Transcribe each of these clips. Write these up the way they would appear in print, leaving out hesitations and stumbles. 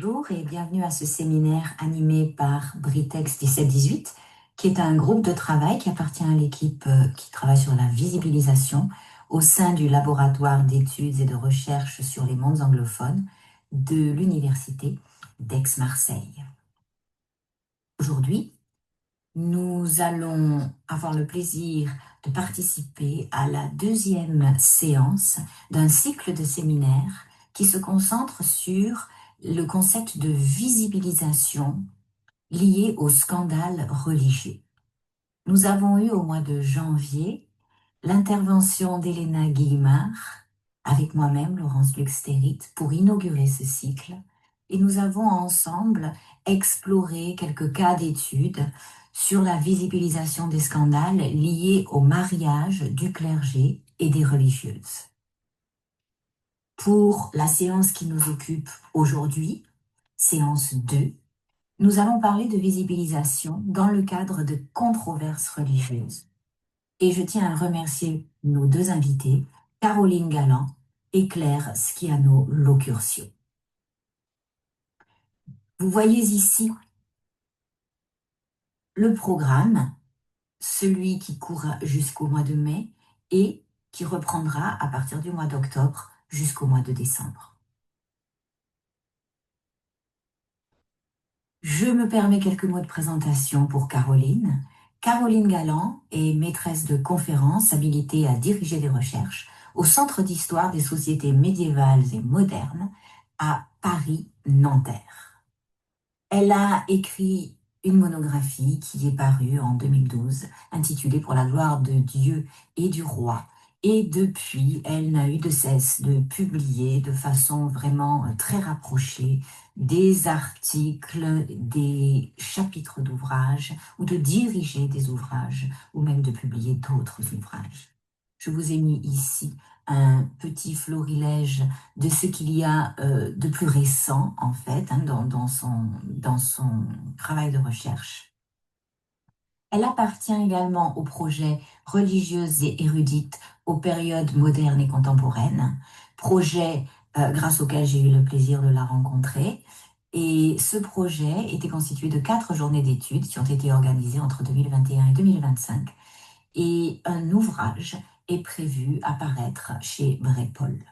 Bonjour et bienvenue à ce séminaire animé par Britex 17-18, qui est un groupe de travail qui appartient à l'équipe qui travaille sur la visibilisation au sein du laboratoire d'études et de recherche sur les mondes anglophones de l'Université d'Aix-Marseille. Aujourd'hui, nous allons avoir le plaisir de participer à la deuxième séance d'un cycle de séminaires qui se concentre sur le concept de visibilisation lié au scandale religieux. Nous avons eu au mois de janvier l'intervention d'Elena Guillemard avec moi-même, Laurence Luxterit, pour inaugurer ce cycle. Et nous avons ensemble exploré quelques cas d'études sur la visibilisation des scandales liés au mariage du clergé et des religieuses. Pour la séance qui nous occupe aujourd'hui, séance 2, nous allons parler de visibilisation dans le cadre de controverses religieuses. Et je tiens à remercier nos deux invités, Caroline Galland et Claire Schiano-Locurcio. Vous voyez ici le programme, celui qui court jusqu'au mois de mai et qui reprendra à partir du mois d'octobre jusqu'au mois de décembre. Je me permets quelques mots de présentation pour Caroline. Caroline Galland est maîtresse de conférences habilitée à diriger des recherches au Centre d'histoire des sociétés médiévales et modernes à Paris-Nanterre. Elle a écrit une monographie qui est parue en 2012, intitulée Pour la gloire de Dieu et du roi. Et depuis, elle n'a eu de cesse de publier de façon vraiment très rapprochée des articles, des chapitres d'ouvrages, ou de diriger des ouvrages, ou même de publier d'autres ouvrages. Je vous ai mis ici un petit florilège de ce qu'il y a de plus récent, en fait, dans son travail de recherche. Elle appartient également au projet Religieuses et érudites aux périodes modernes et contemporaines, projet grâce auquel j'ai eu le plaisir de la rencontrer. Et ce projet était constitué de 4 journées d'études qui ont été organisées entre 2021 et 2025. Et un ouvrage est prévu à paraître chez Brépol.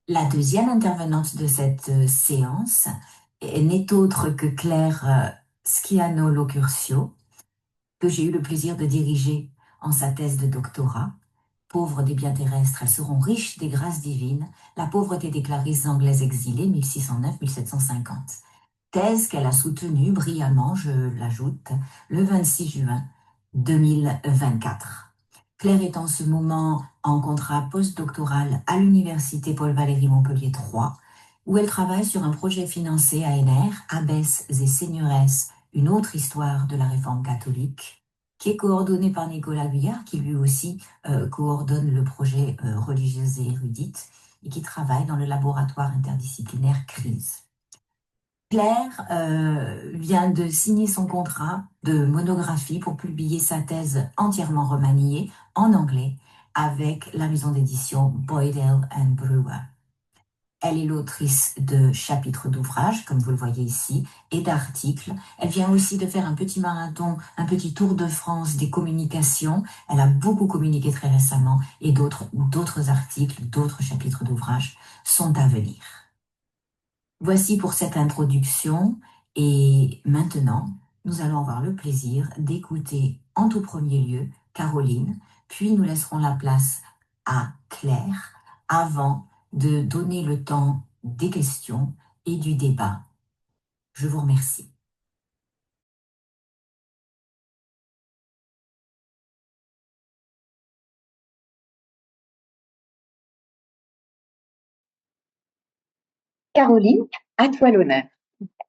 La deuxième intervenante de cette séance n'est autre que Claire Schiano-Locurcio, que j'ai eu le plaisir de diriger en sa thèse de doctorat. Pauvres des biens terrestres, elles seront riches des grâces divines, la pauvreté des clarisses anglaises exilées, 1609-1750. Thèse qu'elle a soutenue brillamment, je l'ajoute, le 26 juin 2024. Claire est en ce moment en contrat postdoctoral à l'université Paul-Valéry Montpellier III, où elle travaille sur un projet financé ANR, Abbesses et Seigneuresses, une autre histoire de la réforme catholique, qui est coordonné par Nicolas Guyard, qui lui aussi coordonne le projet Religieuses et érudites, et qui travaille dans le laboratoire interdisciplinaire CRISE. Claire vient de signer son contrat de monographie pour publier sa thèse entièrement remaniée en anglais avec la maison d'édition Boydell & Brewer. Elle est l'autrice de chapitres d'ouvrages, comme vous le voyez ici, et d'articles. Elle vient aussi de faire un petit marathon, un petit tour de France des communications. Elle a beaucoup communiqué très récemment et d'autres articles, d'autres chapitres d'ouvrages sont à venir. Voici pour cette introduction et maintenant, nous allons avoir le plaisir d'écouter en tout premier lieu Caroline, puis nous laisserons la place à Claire avant de donner le temps des questions et du débat. Je vous remercie. Caroline, à toi l'honneur.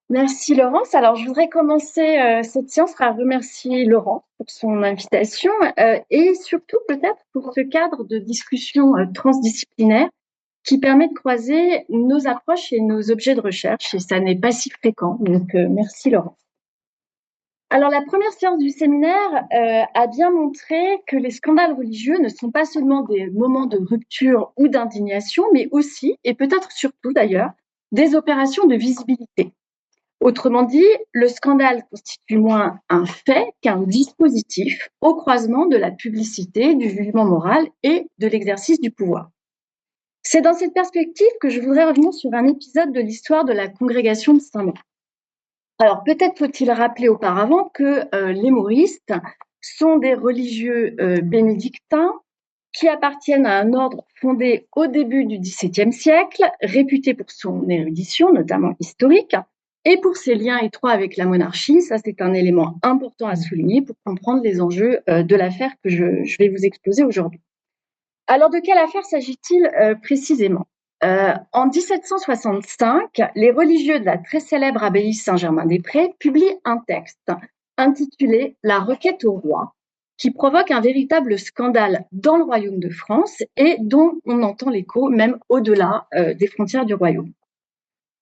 Merci Laurence. Alors je voudrais commencer cette séance par remercier Laurence pour son invitation et surtout peut-être pour ce cadre de discussion transdisciplinaire qui permet de croiser nos approches et nos objets de recherche et ça n'est pas si fréquent. Donc merci Laurence. Alors la première séance du séminaire a bien montré que les scandales religieux ne sont pas seulement des moments de rupture ou d'indignation, mais aussi, et peut-être surtout d'ailleurs, des opérations de visibilité. Autrement dit, le scandale constitue moins un fait qu'un dispositif au croisement de la publicité, du jugement moral et de l'exercice du pouvoir. C'est dans cette perspective que je voudrais revenir sur un épisode de l'histoire de la congrégation de Saint-Maur. Alors peut-être faut-il rappeler auparavant que les mauristes sont des religieux bénédictins qui appartiennent à un ordre fondé au début du XVIIe siècle, réputé pour son érudition, notamment historique, et pour ses liens étroits avec la monarchie. Ça, c'est un élément important à souligner pour comprendre les enjeux de l'affaire que je vais vous exposer aujourd'hui. Alors, de quelle affaire s'agit-il précisément ? En 1765, les religieux de la très célèbre abbaye Saint-Germain-des-Prés publient un texte intitulé « La requête au roi », qui provoque un véritable scandale dans le royaume de France et dont on entend l'écho même au-delà des frontières du royaume.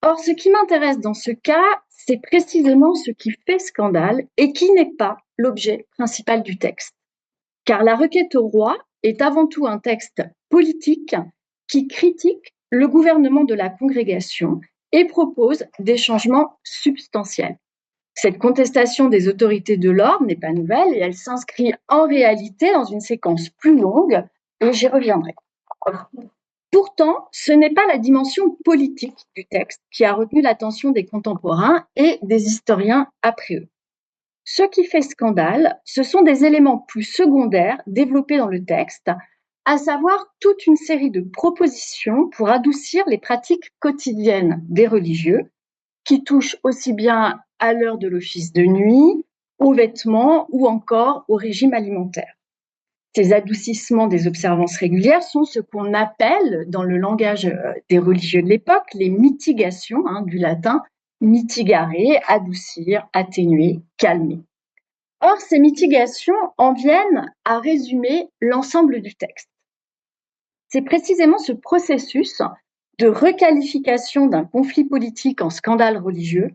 Or, ce qui m'intéresse dans ce cas, c'est précisément ce qui fait scandale et qui n'est pas l'objet principal du texte. Car la requête au roi est avant tout un texte politique qui critique le gouvernement de la congrégation et propose des changements substantiels. Cette contestation des autorités de l'ordre n'est pas nouvelle et elle s'inscrit en réalité dans une séquence plus longue et j'y reviendrai. Pourtant, ce n'est pas la dimension politique du texte qui a retenu l'attention des contemporains et des historiens après eux. Ce qui fait scandale, ce sont des éléments plus secondaires développés dans le texte, à savoir toute une série de propositions pour adoucir les pratiques quotidiennes des religieux, qui touchent aussi bien à l'heure de l'office de nuit, aux vêtements ou encore au régime alimentaire. Ces adoucissements des observances régulières sont ce qu'on appelle, dans le langage des religieux de l'époque, les mitigations, du latin mitigare, adoucir, atténuer, calmer. Or, ces mitigations en viennent à résumer l'ensemble du texte. C'est précisément ce processus de requalification d'un conflit politique en scandale religieux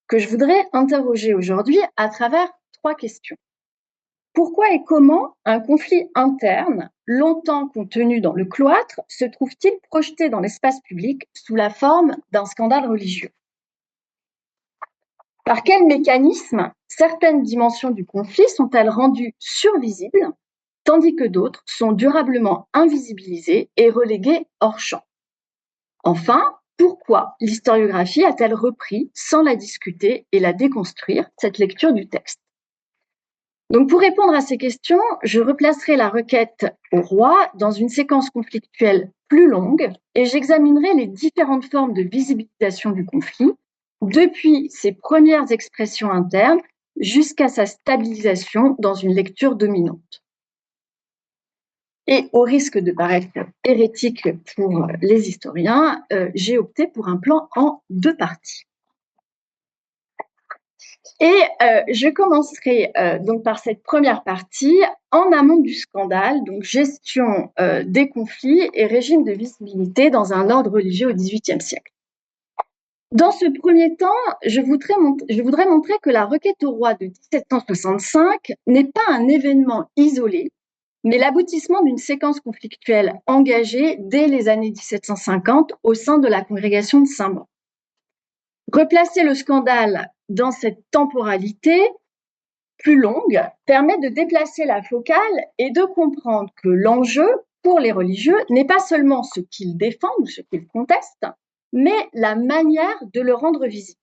que je voudrais interroger aujourd'hui à travers 3 questions. Pourquoi et comment un conflit interne, longtemps contenu dans le cloître, se trouve-t-il projeté dans l'espace public sous la forme d'un scandale religieux ? Par quel mécanisme certaines dimensions du conflit sont-elles rendues survisibles, tandis que d'autres sont durablement invisibilisées et reléguées hors champ ? Enfin, pourquoi l'historiographie a-t-elle repris, sans la discuter et la déconstruire, cette lecture du texte ? Donc, pour répondre à ces questions, je replacerai la requête au roi dans une séquence conflictuelle plus longue et j'examinerai les différentes formes de visibilisation du conflit, depuis ses premières expressions internes jusqu'à sa stabilisation dans une lecture dominante. Et au risque de paraître hérétique pour les historiens, j'ai opté pour un plan en 2 parties. Et je commencerai donc par cette première partie en amont du scandale, donc gestion des conflits et régime de visibilité dans un ordre religieux au XVIIIe siècle. Dans ce premier temps, je voudrais montrer que la requête au roi de 1765 n'est pas un événement isolé, mais l'aboutissement d'une séquence conflictuelle engagée dès les années 1750 au sein de la congrégation de Saint-Maur. Replacer le scandale dans cette temporalité plus longue permet de déplacer la focale et de comprendre que l'enjeu pour les religieux n'est pas seulement ce qu'ils défendent ou ce qu'ils contestent, mais la manière de le rendre visible.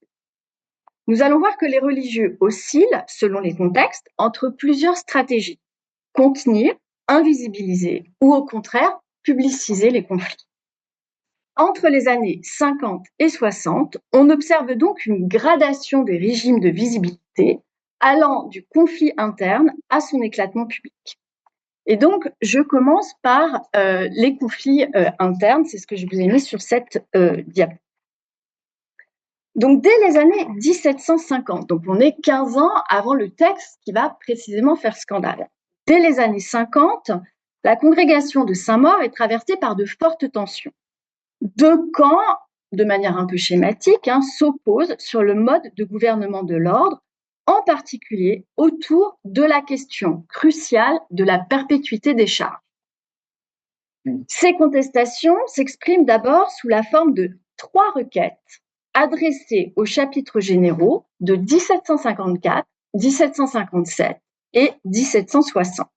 Nous allons voir que les religieux oscillent, selon les contextes, entre plusieurs stratégies: contenir, invisibiliser ou au contraire publiciser les conflits. Entre les années 50 et 60, on observe donc une gradation des régimes de visibilité allant du conflit interne à son éclatement public. Et donc, je commence par les conflits internes, c'est ce que je vous ai mis sur cette diapo. Donc, dès les années 1750, donc on est 15 ans avant le texte qui va précisément faire scandale. Dès les années 50, la congrégation de Saint-Maur est traversée par de fortes tensions. 2 camps, de manière un peu schématique, s'opposent sur le mode de gouvernement de l'ordre, en particulier autour de la question cruciale de la perpétuité des charges. Ces contestations s'expriment d'abord sous la forme de 3 requêtes adressées aux chapitres généraux de 1754, 1757 et 1760.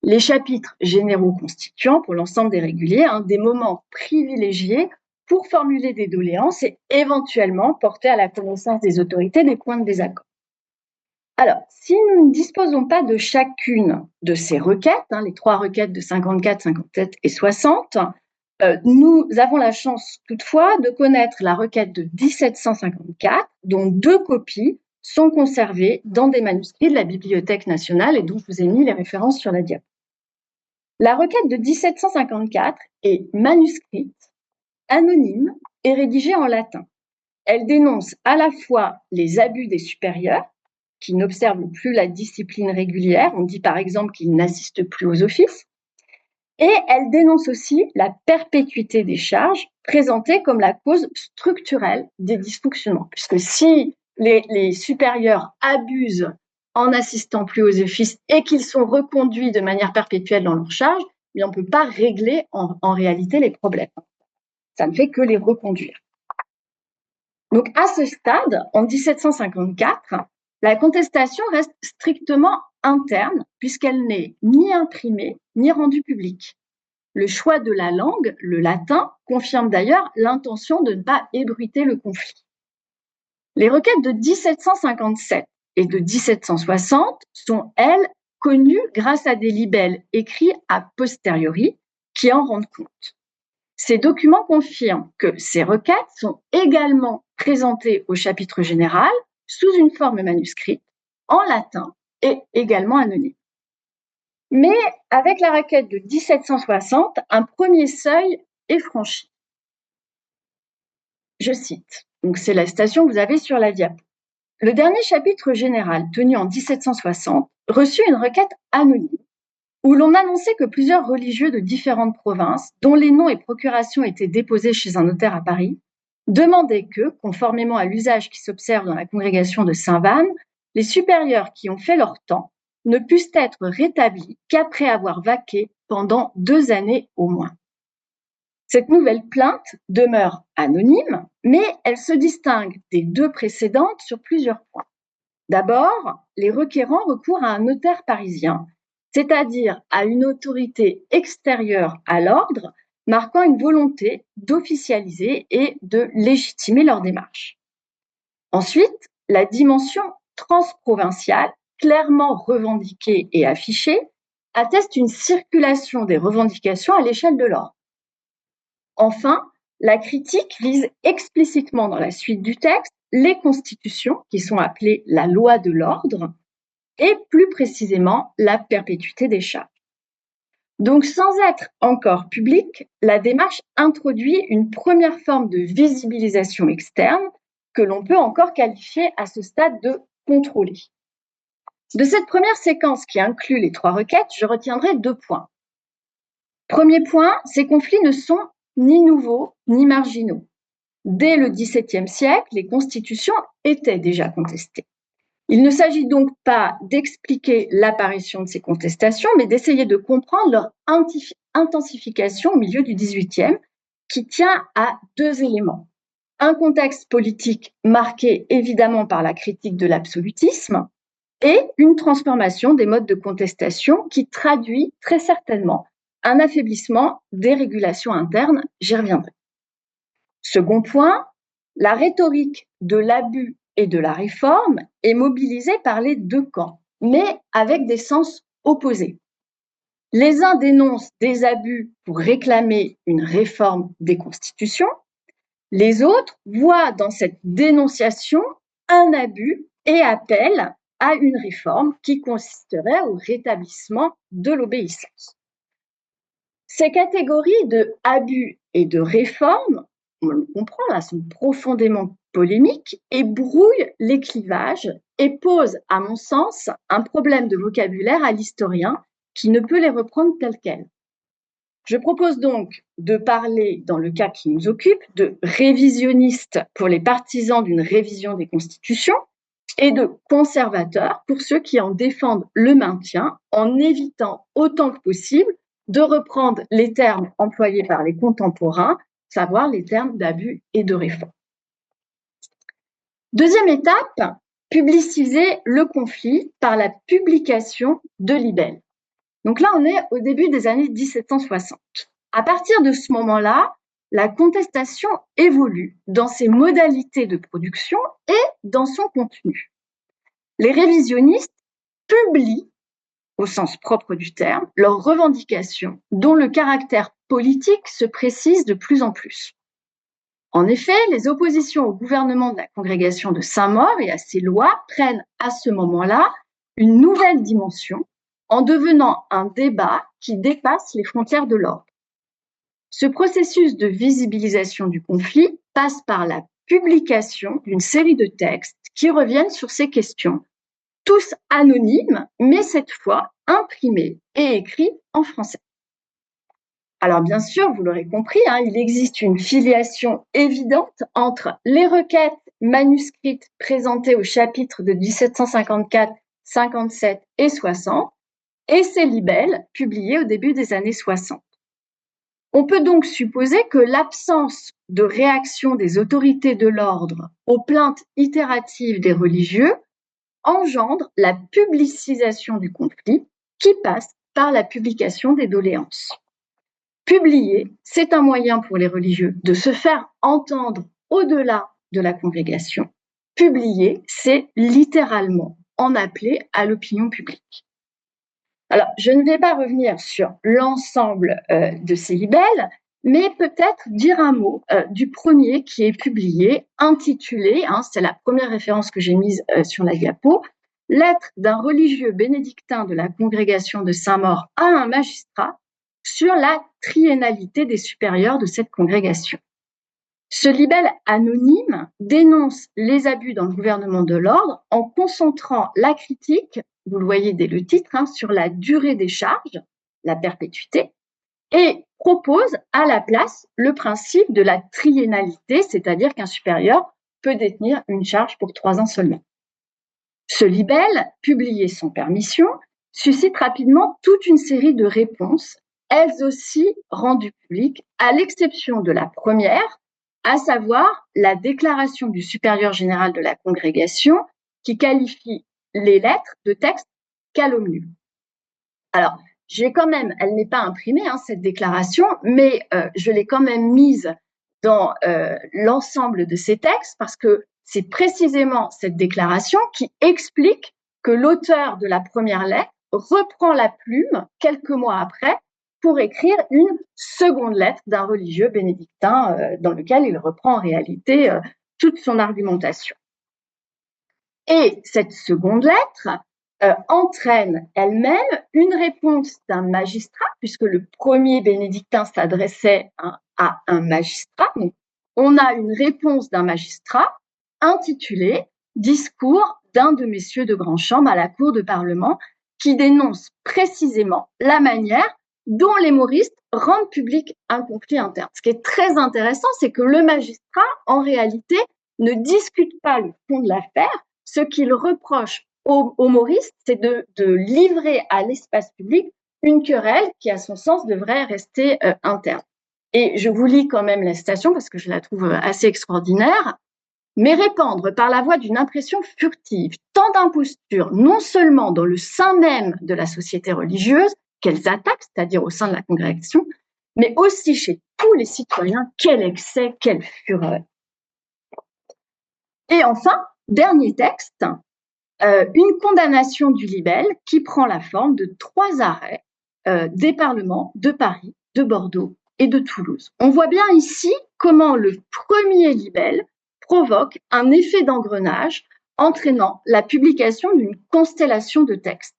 Les chapitres généraux constituant, pour l'ensemble des réguliers, des moments privilégiés pour formuler des doléances et éventuellement porter à la connaissance des autorités des points de désaccord. Alors, si nous ne disposons pas de chacune de ces requêtes, les 3 requêtes de 54, 57 et 60, nous avons la chance toutefois de connaître la requête de 1754, dont 2 copies sont conservées dans des manuscrits de la Bibliothèque nationale et dont je vous ai mis les références sur la diapo. La requête de 1754 est manuscrite, anonyme et rédigée en latin. Elle dénonce à la fois les abus des supérieurs, qui n'observent plus la discipline régulière, on dit par exemple qu'ils n'assistent plus aux offices, et elle dénonce aussi la perpétuité des charges, présentée comme la cause structurelle des dysfonctionnements. Puisque si les supérieurs abusent en n'assistant plus aux offices et qu'ils sont reconduits de manière perpétuelle dans leurs charges, on ne peut pas régler en réalité les problèmes. Ça ne fait que les reconduire. Donc à ce stade, en 1754, la contestation reste strictement interne puisqu'elle n'est ni imprimée ni rendue publique. Le choix de la langue, le latin, confirme d'ailleurs l'intention de ne pas ébruiter le conflit. Les requêtes de 1757 et de 1760 sont, elles, connues grâce à des libelles écrits a posteriori qui en rendent compte. Ces documents confirment que ces requêtes sont également présentées au chapitre général sous une forme manuscrite, en latin et également anonyme. Mais avec la requête de 1760, un premier seuil est franchi. Je cite, donc c'est la citation que vous avez sur la diapo. Le dernier chapitre général, tenu en 1760, reçut une requête anonyme où l'on annonçait que plusieurs religieux de différentes provinces, dont les noms et procurations étaient déposés chez un notaire à Paris, demandaient que, conformément à l'usage qui s'observe dans la congrégation de Saint-Vanne, les supérieurs qui ont fait leur temps ne puissent être rétablis qu'après avoir vaqué pendant 2 années au moins. Cette nouvelle plainte demeure anonyme, mais elle se distingue des 2 précédentes sur plusieurs points. D'abord, les requérants recourent à un notaire parisien, c'est-à-dire à une autorité extérieure à l'ordre, marquant une volonté d'officialiser et de légitimer leur démarche. Ensuite, la dimension transprovinciale, clairement revendiquée et affichée, atteste une circulation des revendications à l'échelle de l'ordre. Enfin, la critique vise explicitement dans la suite du texte les constitutions, qui sont appelées la loi de l'ordre, et plus précisément la perpétuité des charges. Donc, sans être encore publique, la démarche introduit une première forme de visibilisation externe que l'on peut encore qualifier à ce stade de contrôlée. De cette première séquence qui inclut les 3 requêtes, je retiendrai 2 points. Premier point, ces conflits ne sont ni nouveaux ni marginaux. Dès le XVIIe siècle, les constitutions étaient déjà contestées. Il ne s'agit donc pas d'expliquer l'apparition de ces contestations, mais d'essayer de comprendre leur intensification au milieu du XVIIIe, qui tient à 2 éléments. Un contexte politique marqué évidemment par la critique de l'absolutisme et une transformation des modes de contestation qui traduit très certainement un affaiblissement des régulations internes, j'y reviendrai. Second point, la rhétorique de l'abus et de la réforme est mobilisée par les 2 camps, mais avec des sens opposés. Les uns dénoncent des abus pour réclamer une réforme des constitutions, les autres voient dans cette dénonciation un abus et appellent à une réforme qui consisterait au rétablissement de l'obéissance. Ces catégories de abus et de réforme, on le comprend là, sont profondément polémiques et brouillent les clivages et posent, à mon sens, un problème de vocabulaire à l'historien qui ne peut les reprendre tels quels. Je propose donc de parler, dans le cas qui nous occupe, de révisionnistes pour les partisans d'une révision des constitutions et de conservateurs pour ceux qui en défendent le maintien en évitant autant que possible de reprendre les termes employés par les contemporains savoir les termes d'abus et de réforme. Deuxième étape, publiciser le conflit par la publication de libelles. Donc là, on est au début des années 1760. À partir de ce moment-là, la contestation évolue dans ses modalités de production et dans son contenu. Les révisionnistes publient, au sens propre du terme, leurs revendications, dont le caractère politique se précise de plus en plus. En effet, les oppositions au gouvernement de la congrégation de Saint-Maur et à ses lois prennent à ce moment-là une nouvelle dimension en devenant un débat qui dépasse les frontières de l'ordre. Ce processus de visibilisation du conflit passe par la publication d'une série de textes qui reviennent sur ces questions, tous anonymes, mais cette fois imprimés et écrits en français. Alors bien sûr, vous l'aurez compris, il existe une filiation évidente entre les requêtes manuscrites présentées au chapitre de 1754, 57 et 60 et ces libelles publiés au début des années 60. On peut donc supposer que l'absence de réaction des autorités de l'ordre aux plaintes itératives des religieux engendre la publicisation du conflit qui passe par la publication des doléances. Publier, c'est un moyen pour les religieux de se faire entendre au-delà de la congrégation. Publier, c'est littéralement en appeler à l'opinion publique. Alors, je ne vais pas revenir sur l'ensemble de ces libelles, mais peut-être dire un mot du premier qui est publié, intitulé, c'est la première référence que j'ai mise sur la diapo, « Lettre d'un religieux bénédictin de la congrégation de Saint-Maur à un magistrat sur la triennalité des supérieurs de cette congrégation ». Ce libelle anonyme dénonce les abus dans le gouvernement de l'ordre en concentrant la critique, vous le voyez dès le titre, sur la durée des charges, la perpétuité, et propose à la place le principe de la triennalité, c'est-à-dire qu'un supérieur peut détenir une charge pour 3 ans seulement. Ce libelle, publié sans permission, suscite rapidement toute une série de réponses, elles aussi rendues publiques, à l'exception de la première, à savoir la déclaration du supérieur général de la congrégation qui qualifie les lettres de textes calomnieux. Alors, elle n'est pas imprimée, cette déclaration, mais je l'ai quand même mise dans l'ensemble de ces textes parce que c'est précisément cette déclaration qui explique que l'auteur de la première lettre reprend la plume quelques mois après pour écrire une seconde lettre d'un religieux bénédictin dans lequel il reprend en réalité toute son argumentation. Et cette seconde lettre entraîne elle-même une réponse d'un magistrat, puisque le premier bénédictin s'adressait à un magistrat. Donc, on a une réponse d'un magistrat intitulée « Discours d'un de messieurs de grande chambre à la cour de Parlement » qui dénonce précisément la manière dont les mauristes rendent public un conflit interne. Ce qui est très intéressant, c'est que le magistrat, en réalité, ne discute pas le fond de l'affaire. Ce qu'il reproche aux mauristes, c'est de livrer à l'espace public une querelle qui, à son sens, devrait rester interne. Et je vous lis quand même la citation parce que je la trouve assez extraordinaire. « Mais répandre par la voie d'une impression furtive tant d'imposture, non seulement dans le sein même de la société religieuse, qu'elles attaquent, c'est-à-dire au sein de la congrégation, mais aussi chez tous les citoyens, quel excès, quelle fureur. » Et enfin, dernier texte, une condamnation du libelle qui prend la forme de 3 arrêts des parlements de Paris, de Bordeaux et de Toulouse. On voit bien ici comment le premier libelle provoque un effet d'engrenage entraînant la publication d'une constellation de textes.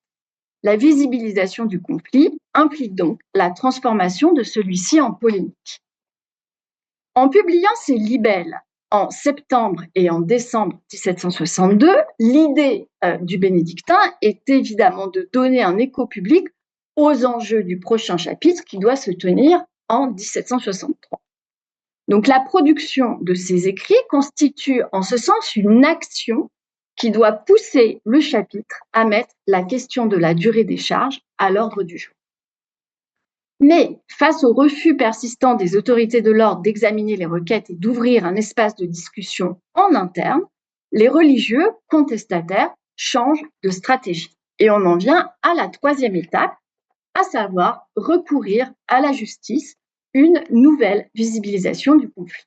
La visibilisation du conflit implique donc la transformation de celui-ci en polémique. En publiant ces libelles en septembre et en décembre 1762, l'idée du bénédictin est évidemment de donner un écho public aux enjeux du prochain chapitre qui doit se tenir en 1763. Donc la production de ces écrits constitue en ce sens une action qui doit pousser le chapitre à mettre la question de la durée des charges à l'ordre du jour. Mais face au refus persistant des autorités de l'ordre d'examiner les requêtes et d'ouvrir un espace de discussion en interne, les religieux contestataires changent de stratégie. Et on en vient à la troisième étape, à savoir recourir à la justice, une nouvelle visibilisation du conflit.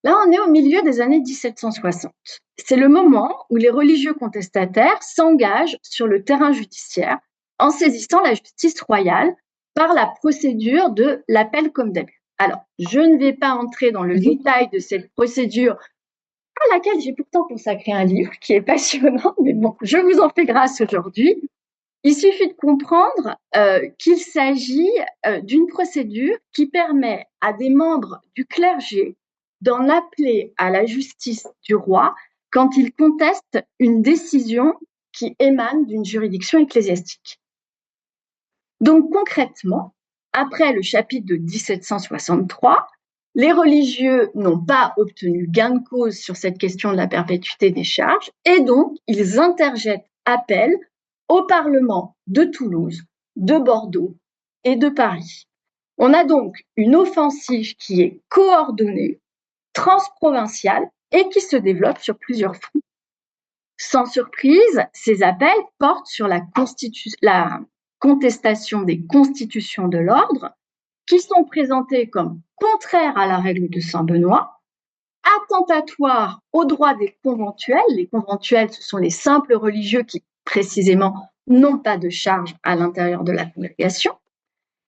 Là, on est au milieu des années 1760. C'est le moment où les religieux contestataires s'engagent sur le terrain judiciaire en saisissant la justice royale par la procédure de l'appel comme d'abus. Alors, je ne vais pas entrer dans le détail de cette procédure à laquelle j'ai pourtant consacré un livre qui est passionnant, mais bon, je vous en fais grâce aujourd'hui. Il suffit de comprendre qu'il s'agit d'une procédure qui permet à des membres du clergé d'en appeler à la justice du roi quand ils contestent une décision qui émane d'une juridiction ecclésiastique. Donc concrètement, après le chapitre de 1763, les religieux n'ont pas obtenu gain de cause sur cette question de la perpétuité des charges et donc ils interjettent appel au Parlement de Toulouse, de Bordeaux et de Paris. On a donc une offensive qui est coordonnée, transprovinciale et qui se développe sur plusieurs fronts. Sans surprise, ces appels portent sur la contestation des constitutions de l'ordre qui sont présentées comme contraires à la règle de Saint-Benoît, attentatoires aux droits des conventuels. Les conventuels, ce sont les simples religieux qui, précisément, n'ont pas de charge à l'intérieur de la congrégation.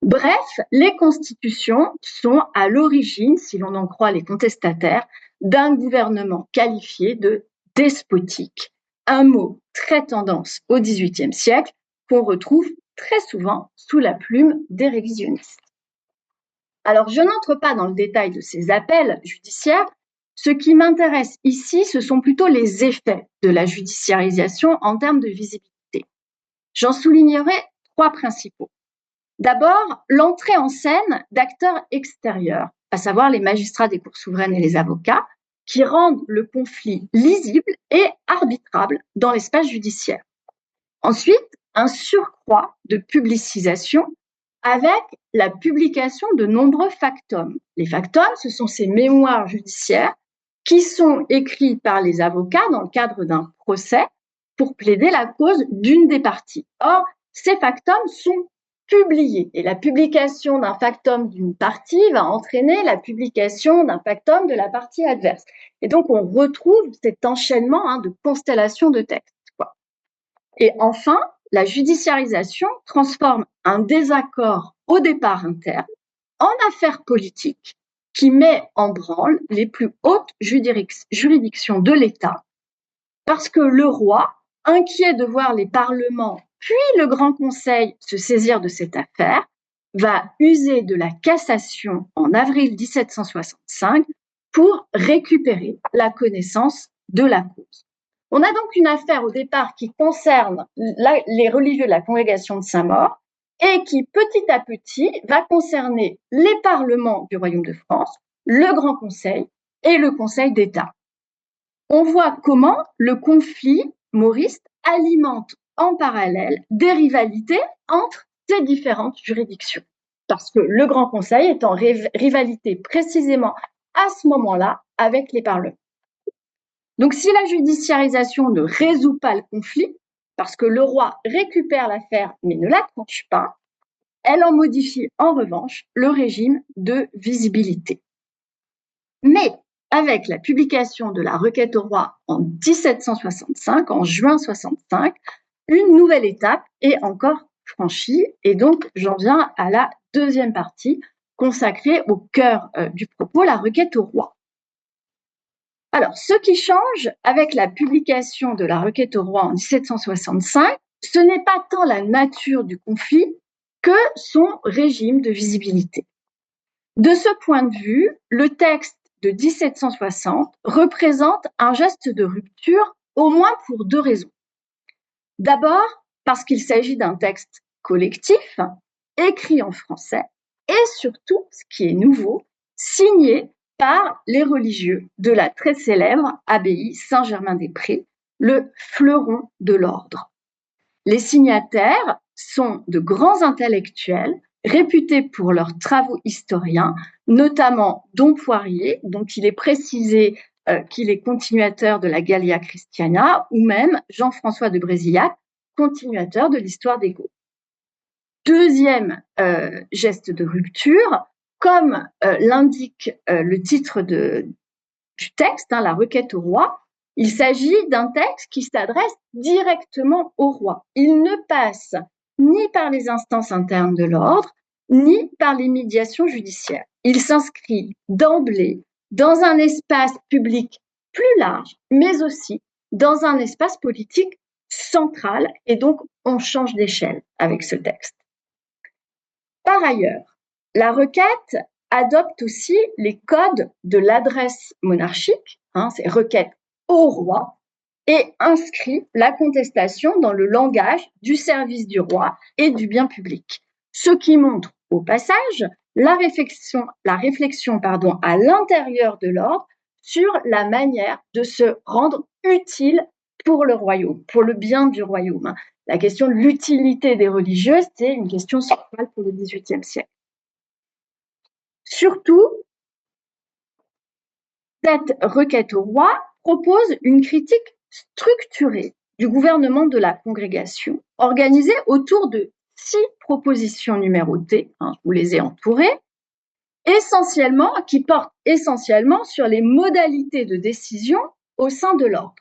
Bref, les constitutions sont à l'origine, si l'on en croit les contestataires, d'un gouvernement qualifié de despotique, un mot très tendance au XVIIIe siècle qu'on retrouve très souvent sous la plume des révisionnistes. Alors, je n'entre pas dans le détail de ces appels judiciaires. Ce qui m'intéresse ici, ce sont plutôt les effets de la judiciarisation en termes de visibilité. J'en soulignerai trois principaux. D'abord, l'entrée en scène d'acteurs extérieurs, à savoir les magistrats des cours souveraines et les avocats, qui rendent le conflit lisible et arbitrable dans l'espace judiciaire. Ensuite, un surcroît de publicisation avec la publication de nombreux factums. Les factums, ce sont ces mémoires judiciaires qui sont écrits par les avocats dans le cadre d'un procès pour plaider la cause d'une des parties. Or, ces factums sont publiés et la publication d'un factum d'une partie va entraîner la publication d'un factum de la partie adverse. Et donc, on retrouve cet enchaînement de constellations de textes. Et enfin, la judiciarisation transforme un désaccord au départ interne en affaire politique qui met en branle les plus hautes juridictions de l'État parce que le roi, inquiet de voir les parlements puis le Grand Conseil se saisir de cette affaire, va user de la cassation en avril 1765 pour récupérer la connaissance de la cause. On a donc une affaire au départ qui concerne les religieux de la congrégation de Saint-Maur et qui, petit à petit, va concerner les parlements du Royaume de France, le Grand Conseil et le Conseil d'État. On voit comment le conflit mauriste alimente en parallèle des rivalités entre ces différentes juridictions. Parce que le Grand Conseil est en rivalité précisément à ce moment-là avec les parlements. Donc, si la judiciarisation ne résout pas le conflit, parce que le roi récupère l'affaire mais ne la tranche pas, elle en modifie en revanche le régime de visibilité. Mais avec la publication de la requête au roi en 1765, en juin 65, une nouvelle étape est encore franchie et donc j'en viens à la deuxième partie consacrée au cœur du propos, la requête au roi. Alors, ce qui change avec la publication de la requête au roi en 1765, ce n'est pas tant la nature du conflit que son régime de visibilité. De ce point de vue, le texte de 1760 représente un geste de rupture, au moins pour deux raisons. D'abord, parce qu'il s'agit d'un texte collectif, écrit en français, et surtout, ce qui est nouveau, signé par les religieux de la très célèbre abbaye Saint-Germain-des-Prés, le fleuron de l'ordre. Les signataires sont de grands intellectuels réputés pour leurs travaux historiens, notamment Dom Poirier, dont il est précisé qu'il est continuateur de la Gallia Christiana, ou même Jean-François de Brézillac, continuateur de l'histoire des Gaules. Deuxième geste de rupture, comme l'indique le titre du texte, la requête au roi, il s'agit d'un texte qui s'adresse directement au roi. Il ne passe ni par les instances internes de l'ordre, ni par les médiations judiciaires. Il s'inscrit d'emblée dans un espace public plus large, mais aussi dans un espace politique central, et donc on change d'échelle avec ce texte. Par ailleurs, la requête adopte aussi les codes de l'adresse monarchique, c'est requête au roi, et inscrit la contestation dans le langage du service du roi et du bien public. Ce qui montre au passage la réflexion à l'intérieur de l'ordre sur la manière de se rendre utile pour le royaume, pour le bien du royaume. La question de l'utilité des religieuses, c'est une question centrale pour le XVIIIe siècle. Surtout, cette requête au roi propose une critique structurée du gouvernement de la congrégation, organisée autour de 6 propositions numérotées, je vous les ai entourées, qui portent essentiellement sur les modalités de décision au sein de l'ordre.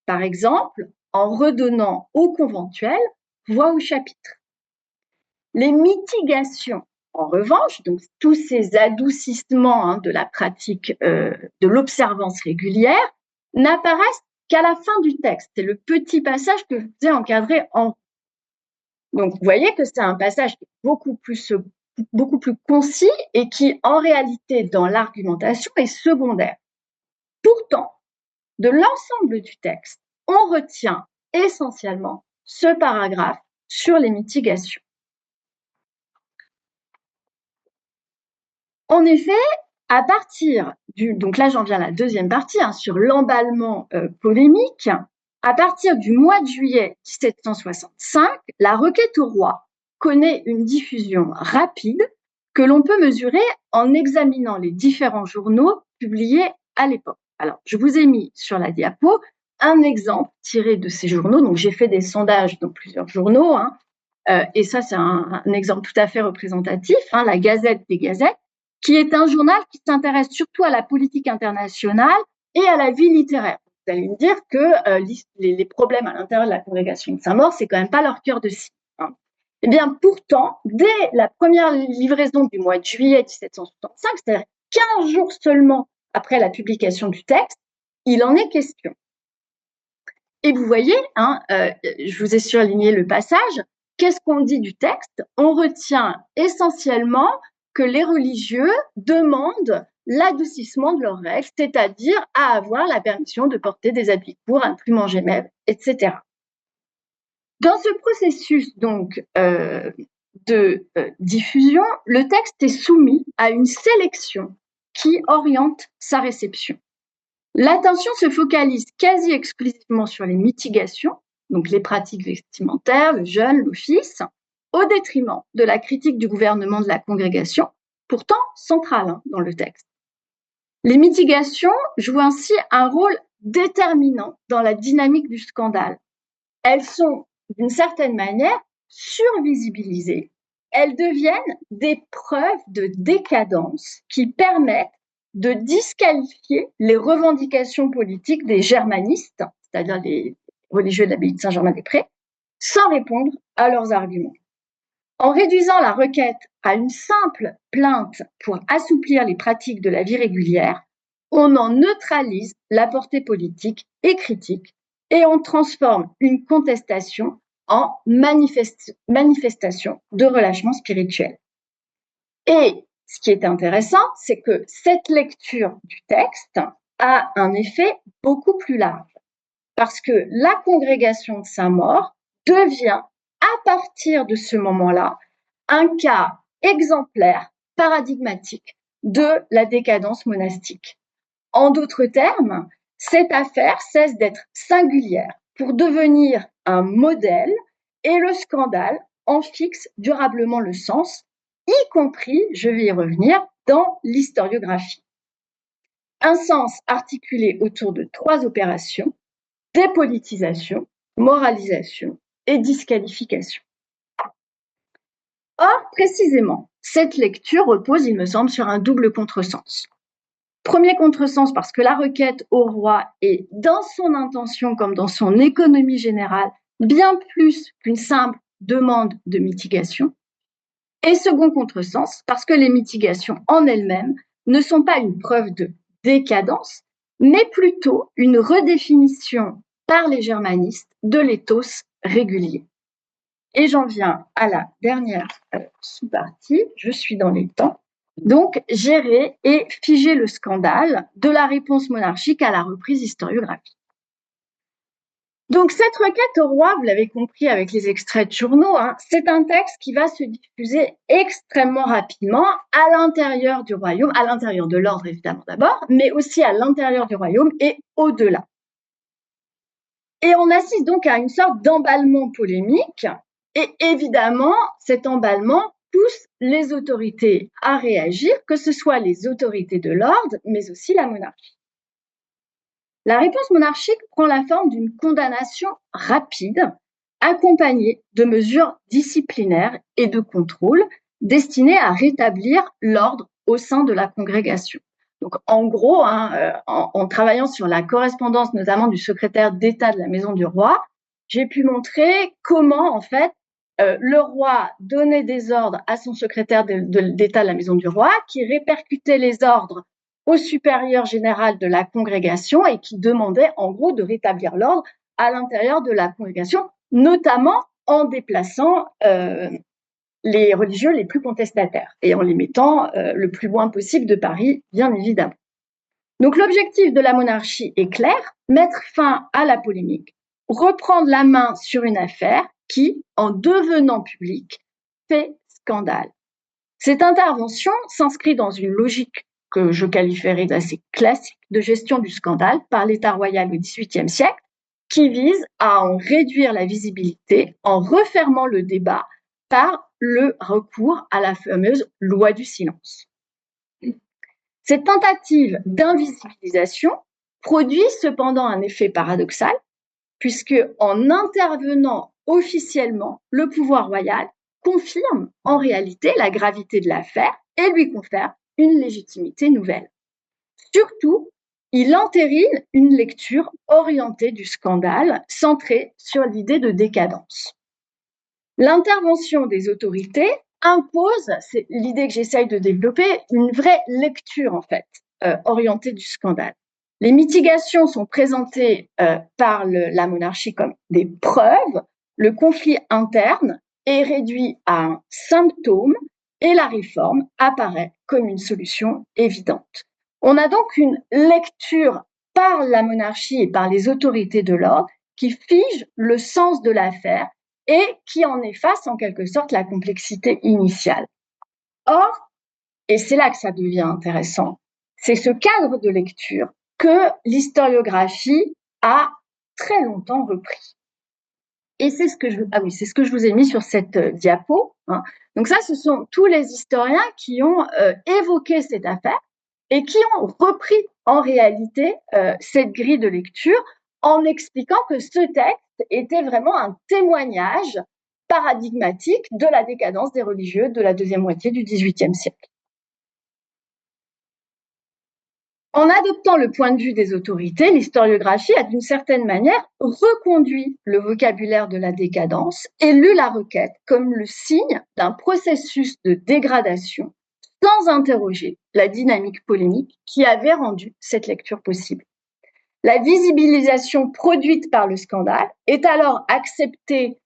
Par exemple, en redonnant au conventuel voix au chapitre. Les mitigations, en revanche, donc tous ces adoucissements de la pratique de l'observance régulière, n'apparaissent qu'à la fin du texte. C'est le petit passage que je vous ai encadré en. Donc, vous voyez que c'est un passage beaucoup plus concis et qui, en réalité, dans l'argumentation, est secondaire. Pourtant, de l'ensemble du texte, on retient essentiellement ce paragraphe sur les mitigations. En effet, à partir donc là j'en viens à la deuxième partie, sur l'emballement polémique, à partir du mois de juillet 1765, la requête au roi connaît une diffusion rapide que l'on peut mesurer en examinant les différents journaux publiés à l'époque. Alors, je vous ai mis sur la diapo un exemple tiré de ces journaux. Donc, j'ai fait des sondages dans plusieurs journaux, et ça, c'est un exemple tout à fait représentatif, la Gazette des Gazettes, qui est un journal qui s'intéresse surtout à la politique internationale et à la vie littéraire. Vous allez me dire que les problèmes à l'intérieur de la congrégation de Saint-Maur, c'est quand même pas leur cœur de cible. Eh bien, pourtant, dès la première livraison du mois de juillet 1765, c'est-à-dire 15 jours seulement après la publication du texte, il en est question. Et vous voyez, je vous ai surligné le passage, qu'est-ce qu'on dit du texte? On retient essentiellement que les religieux demandent l'adoucissement de leurs règles, c'est-à-dire à avoir la permission de porter des habits courts, à ne plus manger maigre, etc. Dans ce processus donc de diffusion, le texte est soumis à une sélection qui oriente sa réception. L'attention se focalise quasi exclusivement sur les mitigations, donc les pratiques vestimentaires, le jeûne, l'office, au détriment de la critique du gouvernement de la congrégation, pourtant centrale dans le texte. Les mitigations jouent ainsi un rôle déterminant dans la dynamique du scandale. Elles sont, d'une certaine manière, survisibilisées. Elles deviennent des preuves de décadence qui permettent de disqualifier les revendications politiques des germanistes, c'est-à-dire les religieux de l'abbaye de Saint-Germain-des-Prés, sans répondre à leurs arguments. En réduisant la requête à une simple plainte pour assouplir les pratiques de la vie régulière, on en neutralise la portée politique et critique et on transforme une contestation en manifestation de relâchement spirituel. Et ce qui est intéressant, c'est que cette lecture du texte a un effet beaucoup plus large, parce que la congrégation de Saint-Maur devient, à partir de ce moment-là, un cas exemplaire, paradigmatique de la décadence monastique. En d'autres termes, cette affaire cesse d'être singulière pour devenir un modèle et le scandale en fixe durablement le sens, y compris, je vais y revenir, dans l'historiographie. Un sens articulé autour de 3 opérations: dépolitisation, moralisation et disqualification. Or, précisément, cette lecture repose, il me semble, sur un double contresens. Premier contresens parce que la requête au roi est, dans son intention comme dans son économie générale, bien plus qu'une simple demande de mitigation. Et second contresens parce que les mitigations en elles-mêmes ne sont pas une preuve de décadence, mais plutôt une redéfinition par les germanistes de l'éthos régulier. Et j'en viens à la dernière sous-partie, je suis dans les temps. Donc, gérer et figer le scandale de la réponse monarchique à la reprise historiographique. Donc, cette requête au roi, vous l'avez compris avec les extraits de journaux, c'est un texte qui va se diffuser extrêmement rapidement à l'intérieur du royaume, à l'intérieur de l'ordre évidemment d'abord, mais aussi à l'intérieur du royaume et au-delà. Et on assiste donc à une sorte d'emballement polémique, et évidemment, cet emballement pousse les autorités à réagir, que ce soit les autorités de l'ordre, mais aussi la monarchie. La réponse monarchique prend la forme d'une condamnation rapide, accompagnée de mesures disciplinaires et de contrôle destinées à rétablir l'ordre au sein de la congrégation. Donc, en gros, en travaillant sur la correspondance, notamment du secrétaire d'État de la Maison du Roi, j'ai pu montrer comment, en fait, le roi donnait des ordres à son secrétaire d'État de la Maison du Roi, qui répercutait les ordres au supérieur général de la congrégation et qui demandait en gros de rétablir l'ordre à l'intérieur de la congrégation, notamment en déplaçant les religieux les plus contestataires et en les mettant le plus loin possible de Paris, bien évidemment. Donc l'objectif de la monarchie est clair: mettre fin à la polémique, reprendre la main sur une affaire qui, en devenant publique, fait scandale. Cette intervention s'inscrit dans une logique que je qualifierais d'assez classique de gestion du scandale par l'État royal au XVIIIe siècle, qui vise à en réduire la visibilité en refermant le débat par le recours à la fameuse loi du silence. Cette tentative d'invisibilisation produit cependant un effet paradoxal, puisque en intervenant officiellement, le pouvoir royal confirme en réalité la gravité de l'affaire et lui confère une légitimité nouvelle. Surtout, il entérine une lecture orientée du scandale, centrée sur l'idée de décadence. L'intervention des autorités impose, c'est l'idée que j'essaye de développer, une vraie lecture en fait, orientée du scandale. Les mitigations sont présentées par la monarchie comme des preuves, le conflit interne est réduit à un symptôme et la réforme apparaît comme une solution évidente. On a donc une lecture par la monarchie et par les autorités de l'ordre qui fige le sens de l'affaire et qui en efface en quelque sorte la complexité initiale. Or, et c'est là que ça devient intéressant, c'est ce cadre de lecture que l'historiographie a très longtemps repris. Et c'est ce que je vous ai mis sur cette diapo. Donc ça, ce sont tous les historiens qui ont évoqué cette affaire et qui ont repris en réalité cette grille de lecture en expliquant que ce texte était vraiment un témoignage paradigmatique de la décadence des religieux de la deuxième moitié du XVIIIe siècle. En adoptant le point de vue des autorités, l'historiographie a d'une certaine manière reconduit le vocabulaire de la décadence et lu la requête comme le signe d'un processus de dégradation sans interroger la dynamique polémique qui avait rendu cette lecture possible. La visibilisation produite par le scandale est alors acceptée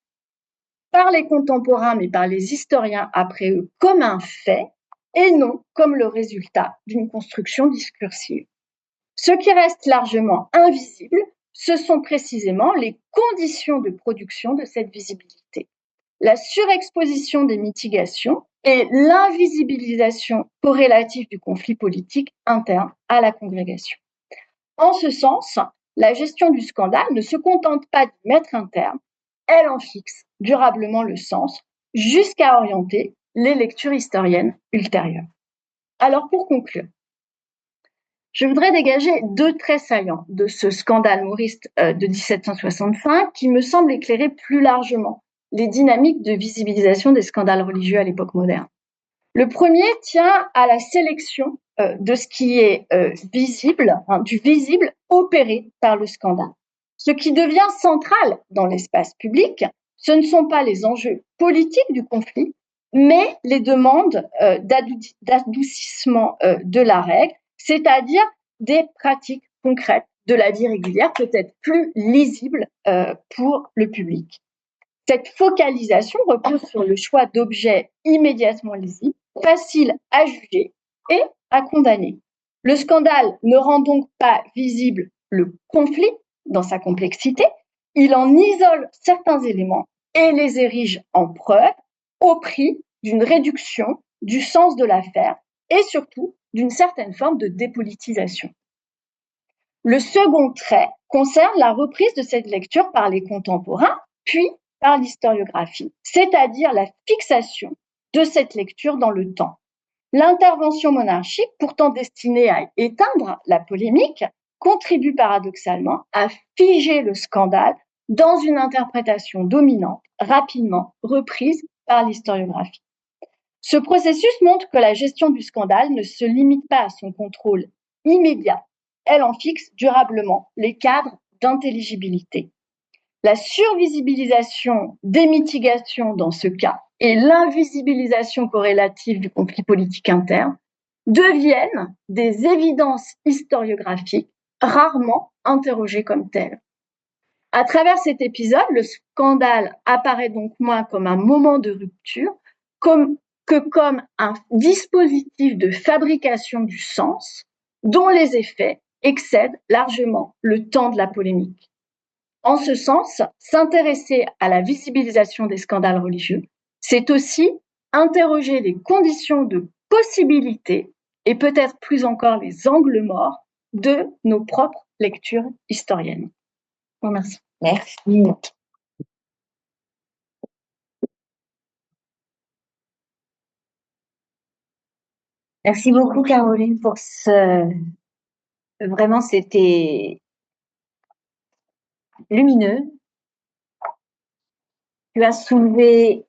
par les contemporains, mais par les historiens après eux, comme un fait et non comme le résultat d'une construction discursive. Ce qui reste largement invisible, ce sont précisément les conditions de production de cette visibilité. La surexposition des mitigations et l'invisibilisation corrélative du conflit politique interne à la congrégation. En ce sens, la gestion du scandale ne se contente pas d'y mettre un terme, elle en fixe durablement le sens jusqu'à orienter les lectures historiennes ultérieures. Alors pour conclure, je voudrais dégager 2 traits saillants de ce scandale mauriste de 1765 qui me semblent éclairer plus largement les dynamiques de visibilisation des scandales religieux à l'époque moderne. Le premier tient à la sélection de ce qui est visible, du visible opéré par le scandale. Ce qui devient central dans l'espace public, ce ne sont pas les enjeux politiques du conflit, mais les demandes d'adoucissement de la règle, c'est-à-dire des pratiques concrètes de la vie régulière, peut-être plus lisibles pour le public. Cette focalisation repose sur le choix d'objets immédiatement lisibles, faciles à juger et à condamner. Le scandale ne rend donc pas visible le conflit dans sa complexité, il en isole certains éléments et les érige en preuve au prix d'une réduction du sens de l'affaire et surtout d'une certaine forme de dépolitisation. Le second trait concerne la reprise de cette lecture par les contemporains, puis par l'historiographie, c'est-à-dire la fixation de cette lecture dans le temps. L'intervention monarchique, pourtant destinée à éteindre la polémique, contribue paradoxalement à figer le scandale dans une interprétation dominante, rapidement reprise par l'historiographie. Ce processus montre que la gestion du scandale ne se limite pas à son contrôle immédiat, elle en fixe durablement les cadres d'intelligibilité. La survisibilisation des mitigations dans ce cas et l'invisibilisation corrélative du conflit politique interne deviennent des évidences historiographiques rarement interrogées comme telles. À travers cet épisode, le scandale apparaît donc moins comme un moment de rupture que comme un dispositif de fabrication du sens dont les effets excèdent largement le temps de la polémique. En ce sens, s'intéresser à la visibilisation des scandales religieux, c'est aussi interroger les conditions de possibilité et peut-être plus encore les angles morts de nos propres lectures historiennes. Je vous remercie. Merci. Merci beaucoup, Caroline, pour ce... Vraiment, c'était lumineux. Tu as soulevé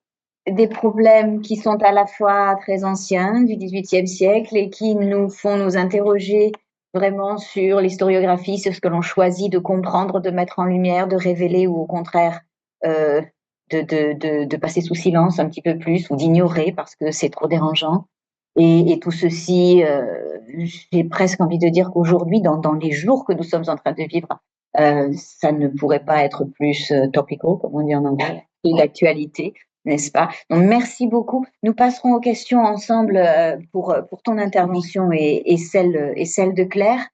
des problèmes qui sont à la fois très anciens, du XVIIIe siècle, et qui nous font nous interroger vraiment sur l'historiographie, sur ce que l'on choisit de comprendre, de mettre en lumière, de révéler, ou au contraire de passer sous silence un petit peu plus, ou d'ignorer parce que c'est trop dérangeant. Et tout ceci, j'ai presque envie de dire qu'aujourd'hui, dans les jours que nous sommes en train de vivre, ça ne pourrait pas être plus topical, comme on dit en anglais, d'actualité, n'est-ce pas? Donc, merci beaucoup. Nous passerons aux questions ensemble pour ton intervention et celle de Claire.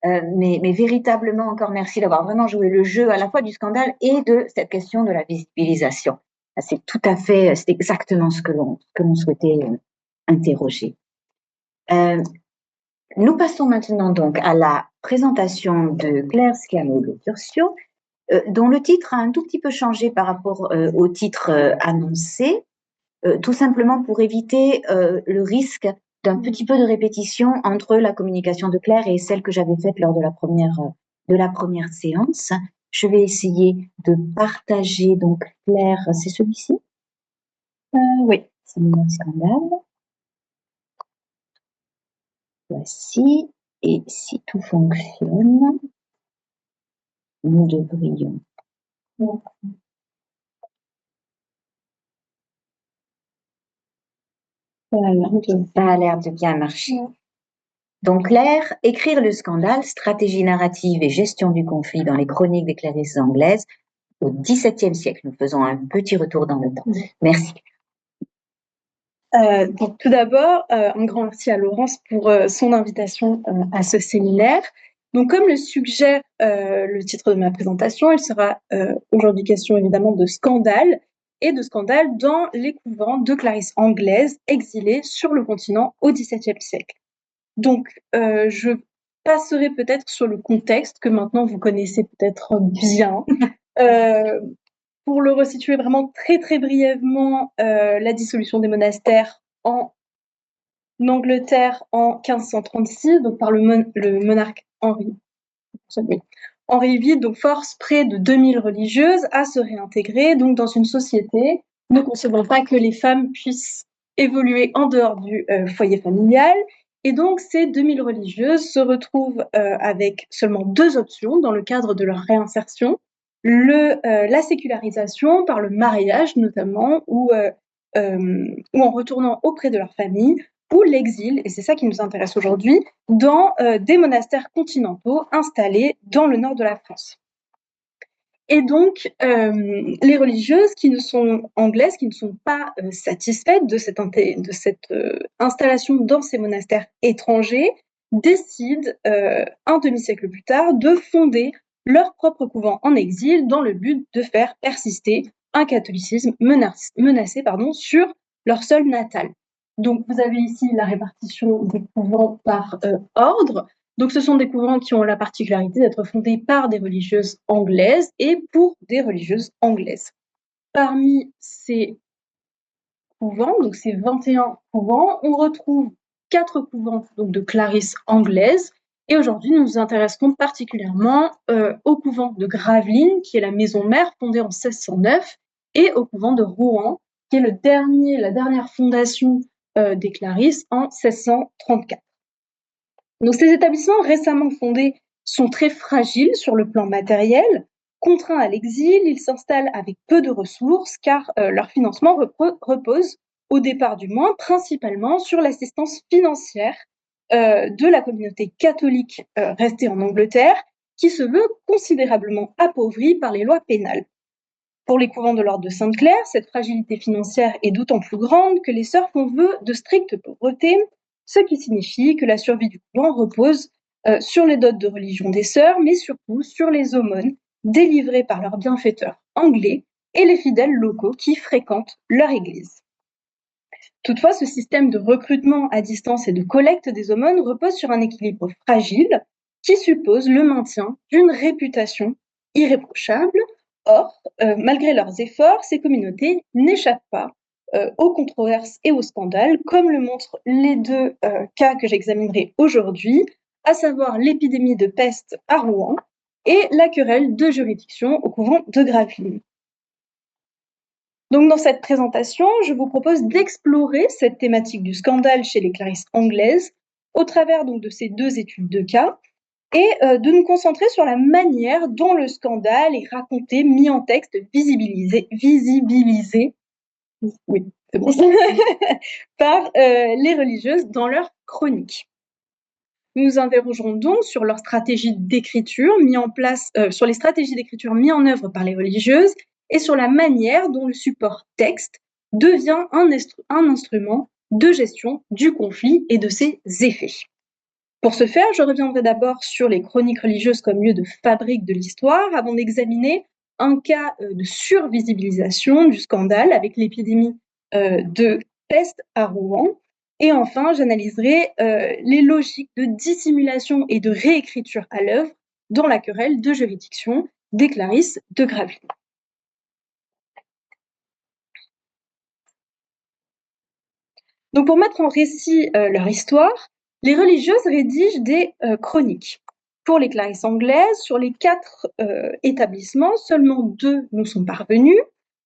Mais véritablement, encore merci d'avoir vraiment joué le jeu à la fois du scandale et de cette question de la visibilisation. C'est tout à fait, c'est exactement ce que l'on souhaitait interroger. Nous passons maintenant donc à la présentation de Claire Schiavolo-Curcio, dont le titre a un tout petit peu changé par rapport au titre annoncé, tout simplement pour éviter le risque d'un petit peu de répétition entre la communication de Claire et celle que j'avais faite lors de la première séance. Je vais essayer de partager, donc Claire, c'est celui-ci? Oui, c'est mon scandale. Voici, et si tout fonctionne, nous devrions. Ça a l'air de bien marcher. Donc, Claire, écrire le scandale, stratégie narrative et gestion du conflit dans les chroniques des clarisses anglaises au XVIIe siècle. Nous faisons un petit retour dans le temps. Merci. Donc, tout d'abord, un grand merci à Laurence pour son invitation à ce séminaire. Donc, comme le suggère le titre de ma présentation, il sera aujourd'hui question évidemment de scandale et de scandale dans les couvents de clarisses anglaises exilées sur le continent au XVIIe siècle. Donc, je passerai peut-être sur le contexte que maintenant vous connaissez peut-être bien. pour le resituer vraiment très très brièvement, la dissolution des monastères en Angleterre en 1536, donc par le monarque Henri VIII, donc force près de 2000 religieuses à se réintégrer donc dans une société ne concevant pas que les femmes puissent évoluer en dehors du foyer familial. Et donc ces 2000 religieuses se retrouvent avec seulement 2 options dans le cadre de leur réinsertion. La sécularisation par le mariage notamment, ou en retournant auprès de leur famille, ou l'exil, et c'est ça qui nous intéresse aujourd'hui, dans des monastères continentaux installés dans le nord de la France. Et donc, les religieuses qui ne sont anglaises, qui ne sont pas satisfaites de cette installation dans ces monastères étrangers, décident, un demi-siècle plus tard, de fonder leur propre couvent en exil dans le but de faire persister un catholicisme menacé sur leur sol natal. Donc, vous avez ici la répartition des couvents par ordre. Donc, ce sont des couvents qui ont la particularité d'être fondés par des religieuses anglaises et pour des religieuses anglaises. Parmi ces couvents, donc ces 21 couvents, on retrouve 4 couvents donc, de Clarisses anglaises. Et aujourd'hui, nous nous intéresserons particulièrement au couvent de Gravelines, qui est la maison mère fondée en 1609, et au couvent de Rouen, qui est la dernière fondation des Clarisses en 1634. Donc, ces établissements récemment fondés sont très fragiles sur le plan matériel. Contraints à l'exil, ils s'installent avec peu de ressources car leur financement repose, au départ du moins, principalement sur l'assistance financière de la communauté catholique restée en Angleterre, qui se veut considérablement appauvrie par les lois pénales. Pour les couvents de l'ordre de Sainte-Claire, cette fragilité financière est d'autant plus grande que les sœurs font vœu de stricte pauvreté, ce qui signifie que la survie du couvent repose sur les dots de religion des sœurs, mais surtout sur les aumônes délivrées par leurs bienfaiteurs anglais et les fidèles locaux qui fréquentent leur église. Toutefois, ce système de recrutement à distance et de collecte des aumônes repose sur un équilibre fragile qui suppose le maintien d'une réputation irréprochable. Or, malgré leurs efforts, ces communautés n'échappent pas aux controverses et aux scandales, comme le montrent les 2 cas que j'examinerai aujourd'hui, à savoir l'épidémie de peste à Rouen et la querelle de juridiction au couvent de Gravelines. Donc, dans cette présentation, je vous propose d'explorer cette thématique du scandale chez les Clarisses anglaises au travers donc, de ces 2 études de cas, et de nous concentrer sur la manière dont le scandale est raconté, mis en texte, visibilisé, oui, c'est bon, par les religieuses dans leurs chroniques. Nous nous interrogerons donc sur leur stratégie d'écriture sur les stratégies d'écriture mises en œuvre par les religieuses et sur la manière dont le support texte devient un instrument de gestion du conflit et de ses effets. Pour ce faire, je reviendrai d'abord sur les chroniques religieuses comme lieu de fabrique de l'histoire, avant d'examiner un cas de survisibilisation du scandale avec l'épidémie de peste à Rouen. Et enfin, j'analyserai les logiques de dissimulation et de réécriture à l'œuvre dans la querelle de juridiction des Clarisses de Gravelines. Donc, pour mettre en récit leur histoire, les religieuses rédigent des chroniques. Pour les Clarisses anglaises, sur les 4 établissements, seulement 2 nous sont parvenus.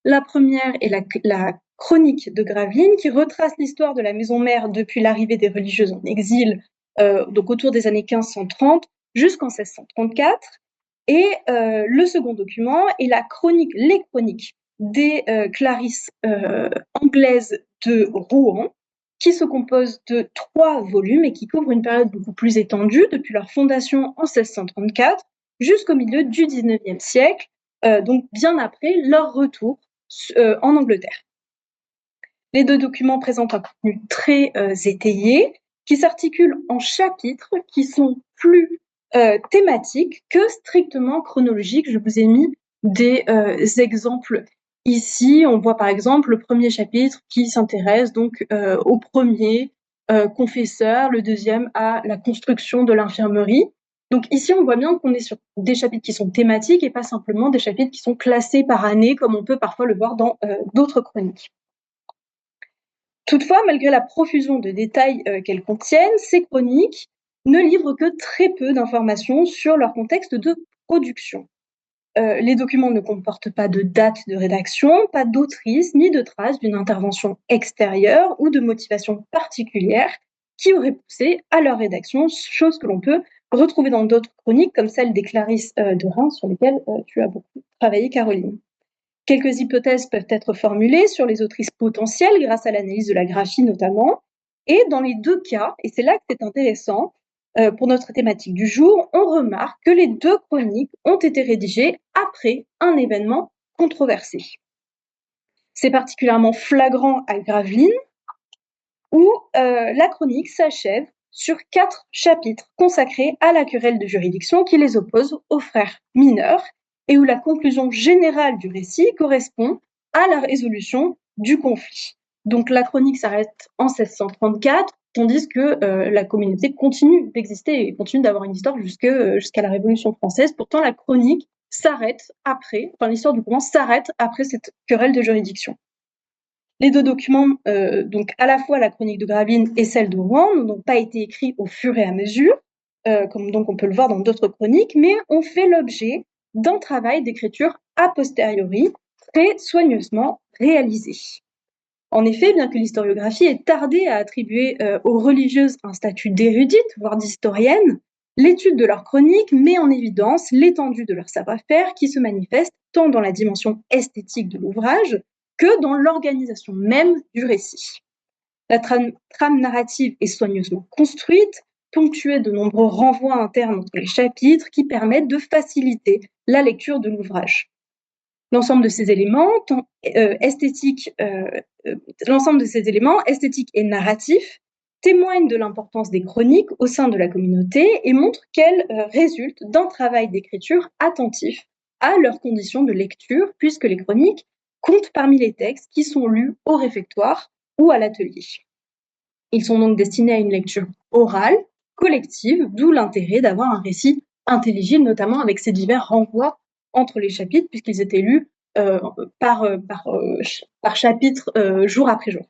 La première est la chronique de Gravelines, qui retrace l'histoire de la maison mère depuis l'arrivée des religieuses en exil, donc autour des années 1530 jusqu'en 1634. Et le second document est les chroniques des Clarisses anglaises de Rouen, qui se compose de 3 volumes et qui couvrent une période beaucoup plus étendue, depuis leur fondation en 1634 jusqu'au milieu du XIXe siècle, donc bien après leur retour en Angleterre. Les 2 documents présentent un contenu très étayé, qui s'articule en chapitres qui sont plus thématiques que strictement chronologiques. Je vous ai mis des exemples ici. On voit par exemple le premier chapitre qui s'intéresse donc au premier confesseur, le deuxième à la construction de l'infirmerie. Donc ici, on voit bien qu'on est sur des chapitres qui sont thématiques et pas simplement des chapitres qui sont classés par année, comme on peut parfois le voir dans d'autres chroniques. Toutefois, malgré la profusion de détails qu'elles contiennent, ces chroniques ne livrent que très peu d'informations sur leur contexte de production. Les documents ne comportent pas de date de rédaction, pas d'autrice, ni de traces d'une intervention extérieure ou de motivation particulière qui aurait poussé à leur rédaction, chose que l'on peut retrouver dans d'autres chroniques comme celle des Clarisse de Reims, sur lesquelles tu as beaucoup travaillé, Caroline. Quelques hypothèses peuvent être formulées sur les autrices potentielles grâce à l'analyse de la graphie notamment. Et dans les deux cas, et c'est là que c'est intéressant, pour notre thématique du jour, on remarque que les deux chroniques ont été rédigées après un événement controversé. C'est particulièrement flagrant à Gravelines, où la chronique s'achève sur 4 chapitres consacrés à la querelle de juridiction qui les oppose aux frères mineurs, et où la conclusion générale du récit correspond à la résolution du conflit. Donc la chronique s'arrête en 1634, tandis que la communauté continue d'exister et continue d'avoir une histoire jusqu'à la Révolution française. Pourtant, la chronique s'arrête après, enfin l'histoire du couvent s'arrête après cette querelle de juridiction. Les deux documents, donc à la fois la chronique de Gravelines et celle de Rouen, n'ont donc pas été écrits au fur et à mesure, comme donc on peut le voir dans d'autres chroniques, mais ont fait l'objet d'un travail d'écriture a posteriori, très soigneusement réalisé. En effet, bien que l'historiographie ait tardé à attribuer aux religieuses un statut d'érudite, voire d'historienne, l'étude de leurs chroniques met en évidence l'étendue de leur savoir-faire qui se manifeste tant dans la dimension esthétique de l'ouvrage que dans l'organisation même du récit. La trame narrative est soigneusement construite, ponctuée de nombreux renvois internes entre les chapitres qui permettent de faciliter la lecture de l'ouvrage. L'ensemble de ces éléments, esthétiques et narratifs, témoignent de l'importance des chroniques au sein de la communauté et montrent qu'elles résultent d'un travail d'écriture attentif à leurs conditions de lecture, puisque les chroniques comptent parmi les textes qui sont lus au réfectoire ou à l'atelier. Ils sont donc destinés à une lecture orale, collective, d'où l'intérêt d'avoir un récit intelligible, notamment avec ces divers renvois entre les chapitres, puisqu'ils étaient lus par chapitre, jour après jour.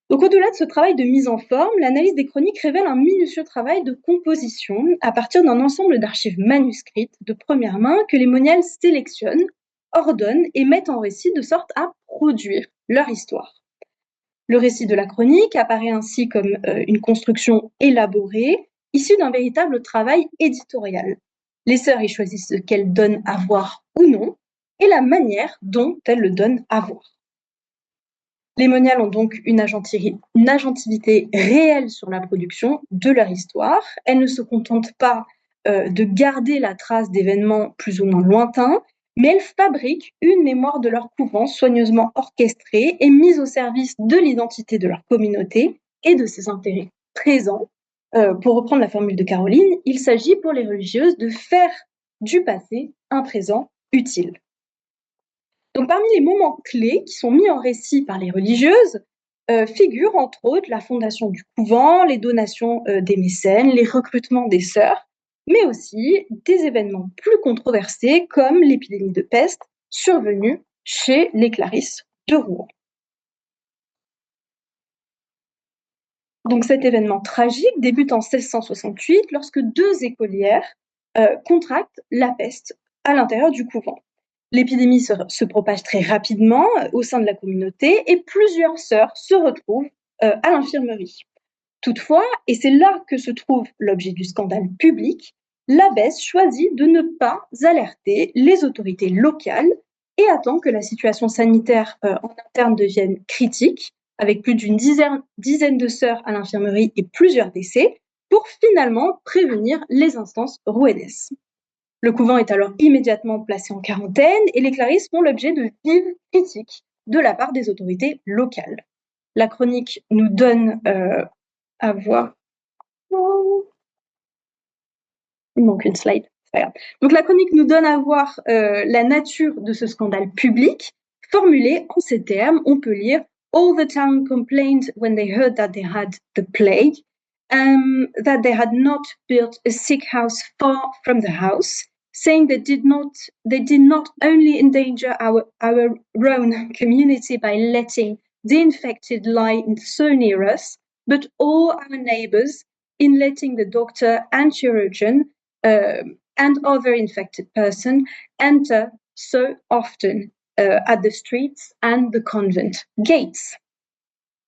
Donc au-delà de ce travail de mise en forme, l'analyse des chroniques révèle un minutieux travail de composition à partir d'un ensemble d'archives manuscrites de première main que les moniales sélectionnent, ordonnent et mettent en récit de sorte à produire leur histoire. Le récit de la chronique apparaît ainsi comme une construction élaborée, issue d'un véritable travail éditorial. Les sœurs y choisissent ce qu'elles donnent à voir ou non, et la manière dont elles le donnent à voir. Les moniales ont donc une agentivité réelle sur la production de leur histoire. Elles ne se contentent pas de garder la trace d'événements plus ou moins lointains, mais elles fabriquent une mémoire de leur couvent soigneusement orchestrée et mise au service de l'identité de leur communauté et de ses intérêts présents. Pour reprendre la formule de Caroline, il s'agit pour les religieuses de faire du passé un présent utile. Donc, parmi les moments clés qui sont mis en récit par les religieuses, figurent entre autres la fondation du couvent, les donations des mécènes, les recrutements des sœurs, mais aussi des événements plus controversés comme l'épidémie de peste survenue chez les Clarisses de Rouen. Donc cet événement tragique débute en 1668 lorsque 2 écolières contractent la peste à l'intérieur du couvent. L'épidémie se propage très rapidement au sein de la communauté et plusieurs sœurs se retrouvent à l'infirmerie. Toutefois, et c'est là que se trouve l'objet du scandale public, l'abbesse choisit de ne pas alerter les autorités locales et attend que la situation sanitaire en interne devienne critique, avec plus d'une dizaine de sœurs à l'infirmerie et plusieurs décès, pour finalement prévenir les instances rouennaises. Le couvent est alors immédiatement placé en quarantaine et les Clarisses font l'objet de vives critiques de la part des autorités locales. La chronique nous donne à voir. Il manque une slide. Donc la chronique nous donne à voir la nature de ce scandale public. Formulé en ces termes, on peut lire « All the town complained when they heard that they had the plague ». that they had not built a sick house far from the house, saying they did not only endanger our own community by letting the infected lie so near us, but all our neighbors in letting the doctor and chirurgeon and other infected person enter so often at the streets and the convent gates.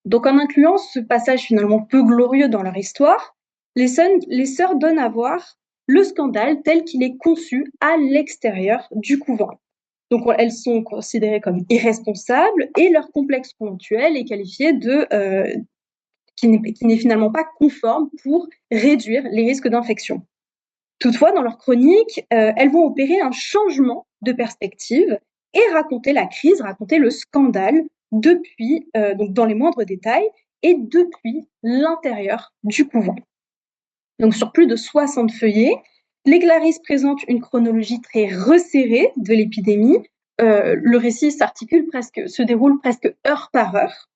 Donc, en incluant ce passage finalement peu glorieux dans leur histoire, les sœurs donnent à voir le scandale tel qu'il est conçu à l'extérieur du couvent. Donc, elles sont considérées comme irresponsables et leur complexe conventuel est qualifié qui n'est finalement pas conforme pour réduire les risques d'infection. Toutefois, dans leur chronique, elles vont opérer un changement de perspective et raconter la crise, raconter le scandale depuis, donc dans les moindres détails, et depuis l'intérieur du couvent. Donc sur plus de 60 feuillets, les Clarisses présentent une chronologie très resserrée de l'épidémie. Le récit se déroule presque heure par heure.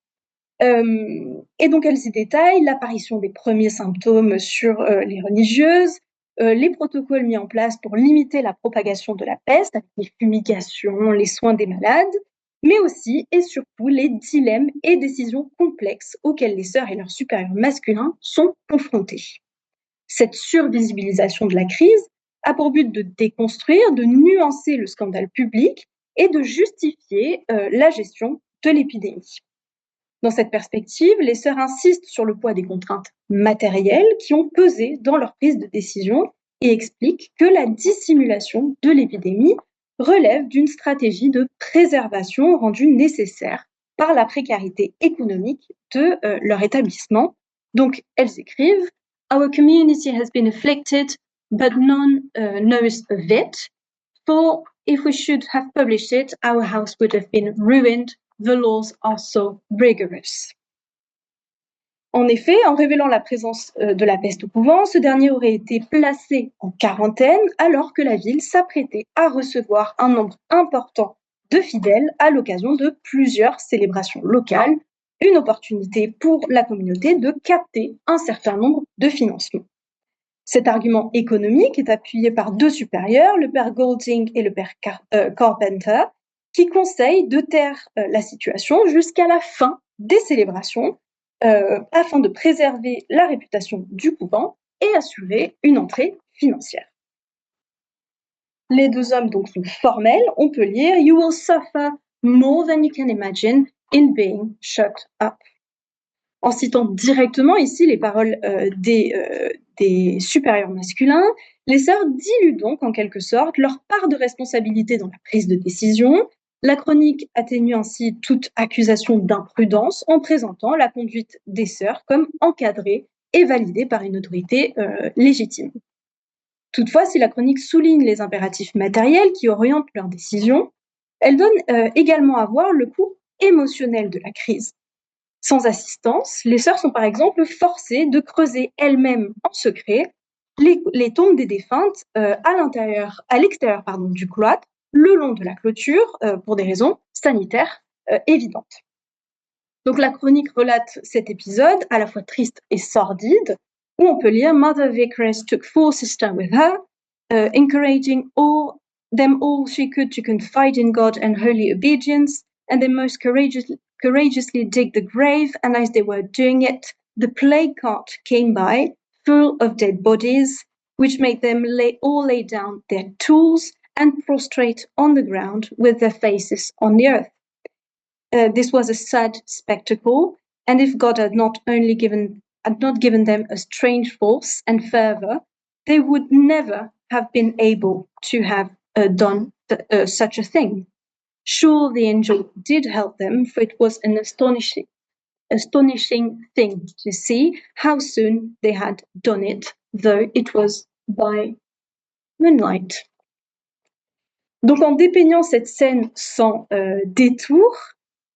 Et donc elles y détaillent l'apparition des premiers symptômes sur les religieuses, les protocoles mis en place pour limiter la propagation de la peste, avec les fumigations, les soins des malades, mais aussi et surtout les dilemmes et décisions complexes auxquels les sœurs et leurs supérieurs masculins sont confrontés. Cette survisibilisation de la crise a pour but de déconstruire, de nuancer le scandale public et de justifier la gestion de l'épidémie. Dans cette perspective, les sœurs insistent sur le poids des contraintes matérielles qui ont pesé dans leur prise de décision et expliquent que la dissimulation de l'épidémie relève d'une stratégie de préservation rendue nécessaire par la précarité économique de leur établissement. Donc, elles écrivent « Our community has been afflicted, but none knows of it. For if we should have published it, our house would have been ruined. The laws are so rigorous. » En effet, en révélant la présence de la peste au couvent, ce dernier aurait été placé en quarantaine alors que la ville s'apprêtait à recevoir un nombre important de fidèles à l'occasion de plusieurs célébrations locales, une opportunité pour la communauté de capter un certain nombre de financements. Cet argument économique est appuyé par deux supérieurs, le père Golding et le père Carpenter, qui conseille de taire la situation jusqu'à la fin des célébrations afin de préserver la réputation du couvent et assurer une entrée financière. Les deux hommes donc sont formels, on peut lire « You will suffer more than you can imagine in being shut up ». En citant directement ici les paroles des supérieurs masculins, les sœurs diluent donc en quelque sorte leur part de responsabilité dans la prise de décision. La chronique atténue ainsi toute accusation d'imprudence en présentant la conduite des sœurs comme encadrée et validée par une autorité légitime. Toutefois, si la chronique souligne les impératifs matériels qui orientent leurs décisions, elle donne également à voir le coût émotionnel de la crise. Sans assistance, les sœurs sont par exemple forcées de creuser elles-mêmes en secret les tombes des défuntes à l'extérieur du cloître, le long de la clôture, pour des raisons sanitaires évidentes. Donc la chronique relate cet épisode à la fois triste et sordide, où on peut lire « Mother Vicaress took 4 sisters with her, encouraging them all she could to confide in God and holy obedience, and they most courageously dig the grave, and as they were doing it, the plague cart came by, full of dead bodies, which made them all lay down their tools and prostrate on the ground with their faces on the earth. This was a sad spectacle, and if God had not given them a strange force and fervor, they would never have been able to have done such a thing. Sure, the angel did help them, for it was an astonishing thing to see how soon they had done it, though it was by moonlight. » Donc, en dépeignant cette scène sans détour,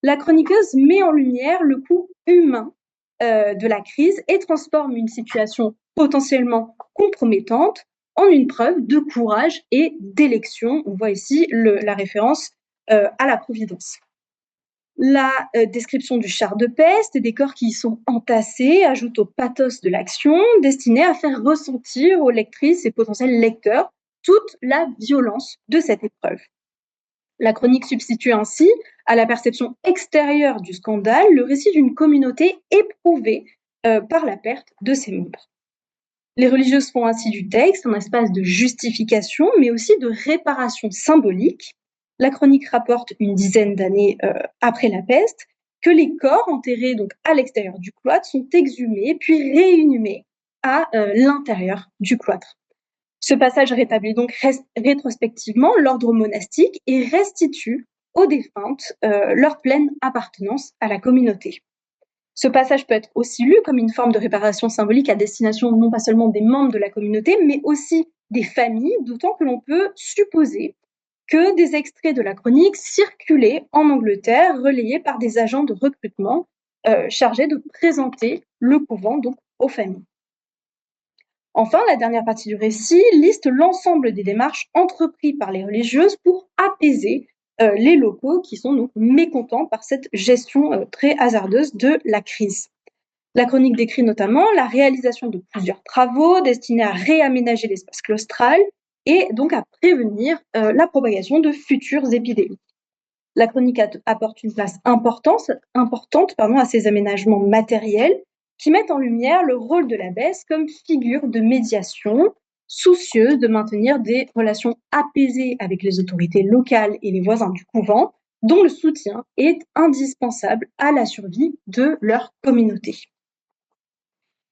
la chroniqueuse met en lumière le coût humain de la crise et transforme une situation potentiellement compromettante en une preuve de courage et d'élection. On voit ici la référence à la Providence. La description du char de peste et des corps qui y sont entassés ajoute au pathos de l'action, destiné à faire ressentir aux lectrices et potentiels lecteurs toute la violence de cette épreuve. La chronique substitue ainsi à la perception extérieure du scandale le récit d'une communauté éprouvée par la perte de ses membres. Les religieuses font ainsi du texte un espace de justification, mais aussi de réparation symbolique. La chronique rapporte une dizaine d'années après la peste que les corps enterrés donc à l'extérieur du cloître sont exhumés puis réinhumés à l'intérieur du cloître. Ce passage rétablit donc rétrospectivement l'ordre monastique et restitue aux défuntes leur pleine appartenance à la communauté. Ce passage peut être aussi lu comme une forme de réparation symbolique à destination non pas seulement des membres de la communauté, mais aussi des familles, d'autant que l'on peut supposer que des extraits de la chronique circulaient en Angleterre, relayés par des agents de recrutement chargés de présenter le couvent donc aux familles. Enfin, la dernière partie du récit liste l'ensemble des démarches entreprises par les religieuses pour apaiser les locaux qui sont donc mécontents par cette gestion très hasardeuse de la crise. La chronique décrit notamment la réalisation de plusieurs travaux destinés à réaménager l'espace claustral et donc à prévenir la propagation de futures épidémies. La chronique apporte une place importante à ces aménagements matériels qui mettent en lumière le rôle de l'abbesse comme figure de médiation, soucieuse de maintenir des relations apaisées avec les autorités locales et les voisins du couvent, dont le soutien est indispensable à la survie de leur communauté.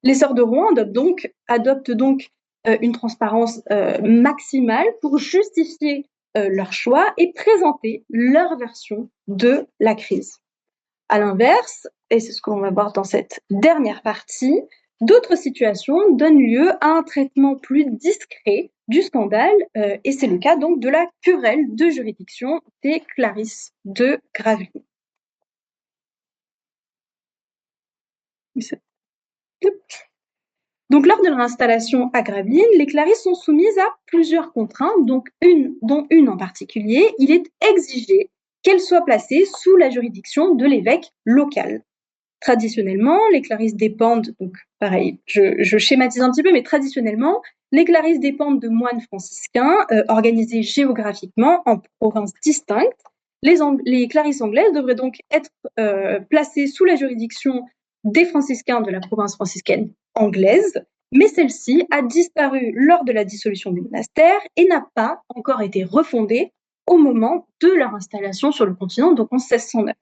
Les Sœurs de Rouen adoptent donc une transparence maximale pour justifier leur choix et présenter leur version de la crise. À l'inverse, et c'est ce que l'on va voir dans cette dernière partie, d'autres situations donnent lieu à un traitement plus discret du scandale, et c'est le cas donc de la querelle de juridiction des Clarisses de Gravelines. Donc, lors de leur installation à Gravelines, les Clarisses sont soumises à plusieurs contraintes, dont une en particulier. Il est exigé qu'elles soient placées sous la juridiction de l'évêque local. Traditionnellement, les Clarisses dépendent, donc pareil, je schématise un petit peu, mais traditionnellement, les Clarisses dépendent de moines franciscains organisés géographiquement en provinces distinctes. Les Clarisses anglaises devraient donc être placées sous la juridiction des franciscains de la province franciscaine anglaise, mais celle-ci a disparu lors de la dissolution du monastère et n'a pas encore été refondée au moment de leur installation sur le continent, donc en 1609.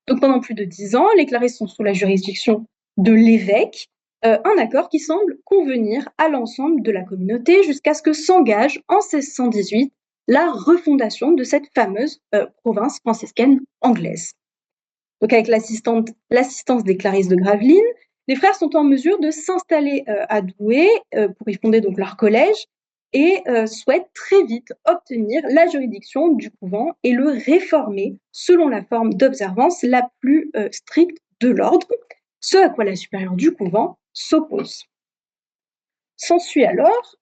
Donc pendant plus de 10 ans, les Clarisses sont sous la juridiction de l'évêque, un accord qui semble convenir à l'ensemble de la communauté jusqu'à ce que s'engage en 1618 la refondation de cette fameuse province franciscaine anglaise. Donc avec l'assistance des Clarisses de Gravelines, les frères sont en mesure de s'installer à Douai pour y fonder donc leur collège et souhaitent très vite obtenir la juridiction du couvent et le réformer selon la forme d'observance la plus stricte de l'ordre, ce à quoi la supérieure du couvent s'oppose. S'ensuit alors,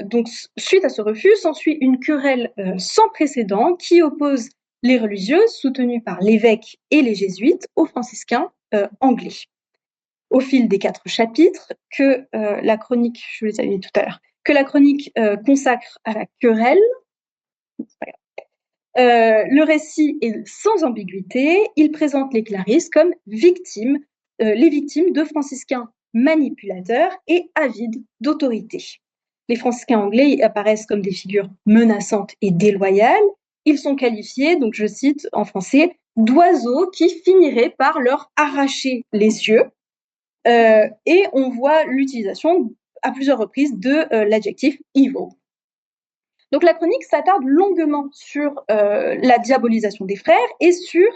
donc suite à ce refus, s'ensuit une querelle sans précédent qui oppose les religieuses soutenues par l'évêque et les jésuites aux franciscains anglais. Au fil des 4 chapitres que la chronique, je vous les avais dit tout à l'heure, que la chronique consacre à la querelle, le récit est sans ambiguïté, il présente les Clarisses comme les victimes de franciscains manipulateurs et avides d'autorité. Les franciscains anglais apparaissent comme des figures menaçantes et déloyales. Ils sont qualifiés, donc je cite en français, d'oiseaux qui finiraient par leur arracher les yeux. Et on voit l'utilisation à plusieurs reprises de l'adjectif evil. Donc la chronique s'attarde longuement sur la diabolisation des frères et sur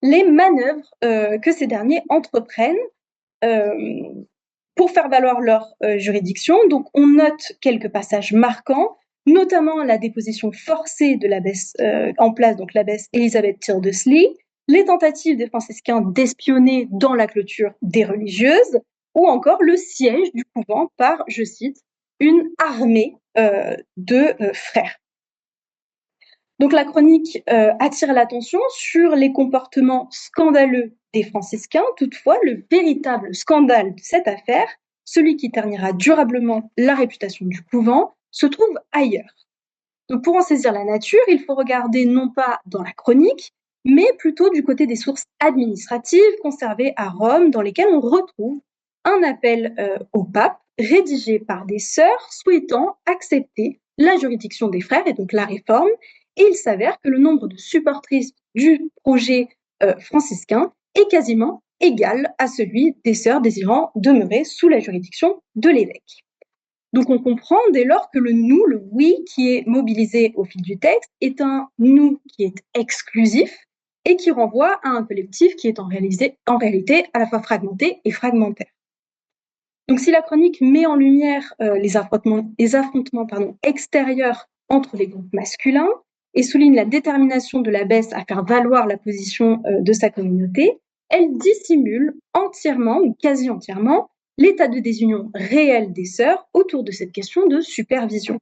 les manœuvres que ces derniers entreprennent pour faire valoir leur juridiction. Donc on note quelques passages marquants, notamment la déposition forcée de l'abbesse en place, donc l'abbesse Elizabeth Tildesley, les tentatives des franciscains d'espionner dans la clôture des religieuses, ou encore le siège du couvent par, je cite, une armée de frères. Donc la chronique attire l'attention sur les comportements scandaleux des franciscains. Toutefois, le véritable scandale de cette affaire, celui qui ternira durablement la réputation du couvent, se trouve ailleurs. Donc pour en saisir la nature, il faut regarder non pas dans la chronique, mais plutôt du côté des sources administratives conservées à Rome, dans lesquelles on retrouve un appel au pape rédigé par des sœurs souhaitant accepter la juridiction des frères et donc la réforme. Et il s'avère que le nombre de supportrices du projet franciscain est quasiment égal à celui des sœurs désirant demeurer sous la juridiction de l'évêque. Donc on comprend dès lors que le nous, le oui, qui est mobilisé au fil du texte, est un nous qui est exclusif et qui renvoie à un collectif qui est en réalité à la fois fragmenté et fragmentaire. Donc si la chronique met en lumière les affrontements extérieurs entre les groupes masculins et souligne la détermination de l'abbesse à faire valoir la position de sa communauté, elle dissimule entièrement ou quasi entièrement l'état de désunion réel des sœurs autour de cette question de supervision.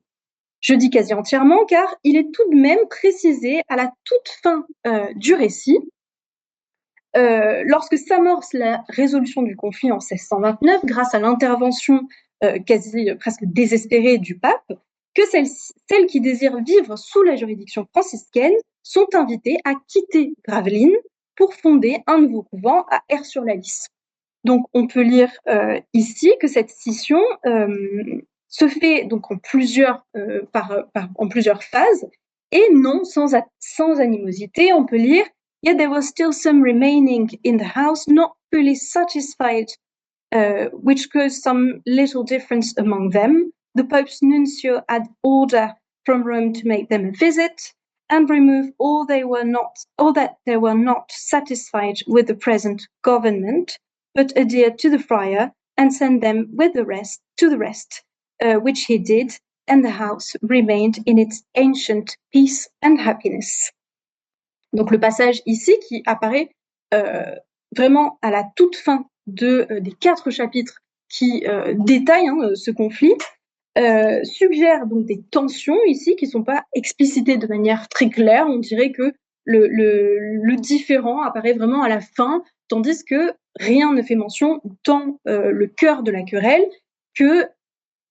Je dis quasi entièrement car il est tout de même précisé à la toute fin du récit, lorsque s'amorce la résolution du conflit en 1629, grâce à l'intervention presque désespérée du pape, que celles qui désirent vivre sous la juridiction franciscaine sont invitées à quitter Gravelines pour fonder un nouveau couvent à Aire-sur-la-Lys. Donc, on peut lire ici que cette scission se fait donc en plusieurs phases et non sans animosité. On peut lire "Yet there was still some remaining in the house, not fully satisfied, which caused some little difference among them. The Pope's nuncio had order from Rome to make them a visit and remove all that they were not satisfied with the present government, but adhere to the friar and send them with the rest to the rest, which he did, and the house remained in its ancient peace and happiness." Donc le passage ici qui apparaît vraiment à la toute fin des 4 chapitres qui détaillent ce conflit, suggère donc des tensions ici qui ne sont pas explicitées de manière très claire. On dirait que le différent apparaît vraiment à la fin, tandis que rien ne fait mention dans le cœur de la querelle que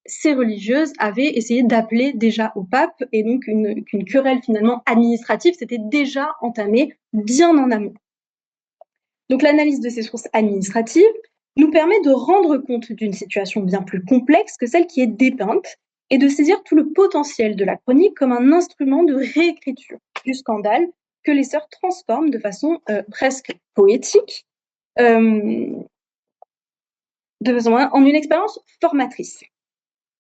ces religieuses avaient essayé d'appeler déjà au pape, et donc qu'une querelle finalement administrative s'était déjà entamée bien en amont. Donc l'analyse de ces sources administratives nous permet de rendre compte d'une situation bien plus complexe que celle qui est dépeinte et de saisir tout le potentiel de la chronique comme un instrument de réécriture du scandale que les sœurs transforment de façon presque poétique en une expérience formatrice.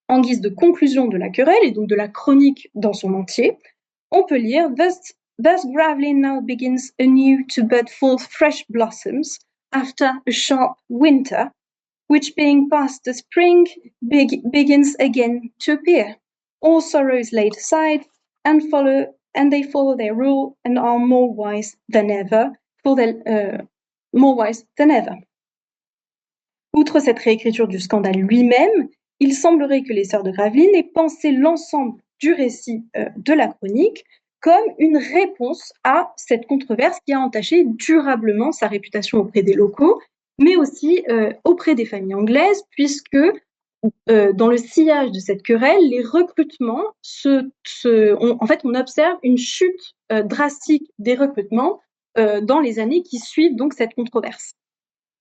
En guise de conclusion de la querelle et donc de la chronique dans son entier, on peut lire Thus Gravelines now begins anew to bud full fresh blossoms after a sharp winter, which being past the spring begins again to appear. All sorrows laid aside and they follow their rule and are more wise than ever. Outre cette réécriture du scandale lui-même, il semblerait que les sœurs de Gravelines aient pensé l'ensemble du récit de la chronique comme une réponse à cette controverse qui a entaché durablement sa réputation auprès des locaux, mais aussi auprès des familles anglaises, puisque dans le sillage de cette querelle, les recrutements on observe une chute drastique des recrutements dans les années qui suivent donc cette controverse.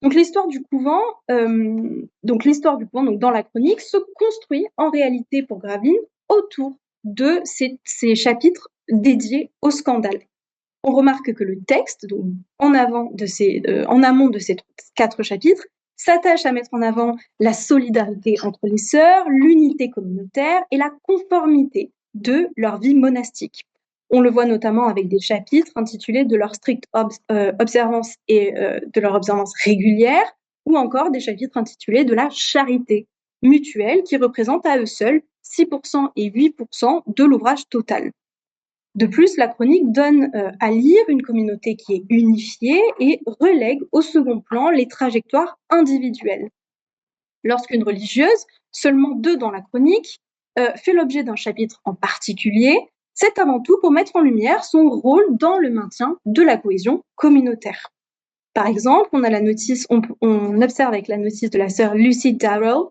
Donc l'histoire du couvent, donc dans la chronique, se construit en réalité pour Gravelines autour de ces chapitres dédiés au scandale. On remarque que le texte, donc en amont de ces 4 chapitres, s'attache à mettre en avant la solidarité entre les sœurs, l'unité communautaire et la conformité de leur vie monastique. On le voit notamment avec des chapitres intitulés de leur stricte observance et de leur observance régulière, ou encore des chapitres intitulés de la charité mutuelle qui représente à eux seuls 6% et 8% de l'ouvrage total. De plus, la chronique donne à lire une communauté qui est unifiée et relègue au second plan les trajectoires individuelles. Lorsqu'une religieuse, seulement 2 dans la chronique, fait l'objet d'un chapitre en particulier, c'est avant tout pour mettre en lumière son rôle dans le maintien de la cohésion communautaire. Par exemple, on observe avec la notice de la sœur Lucy Darrell,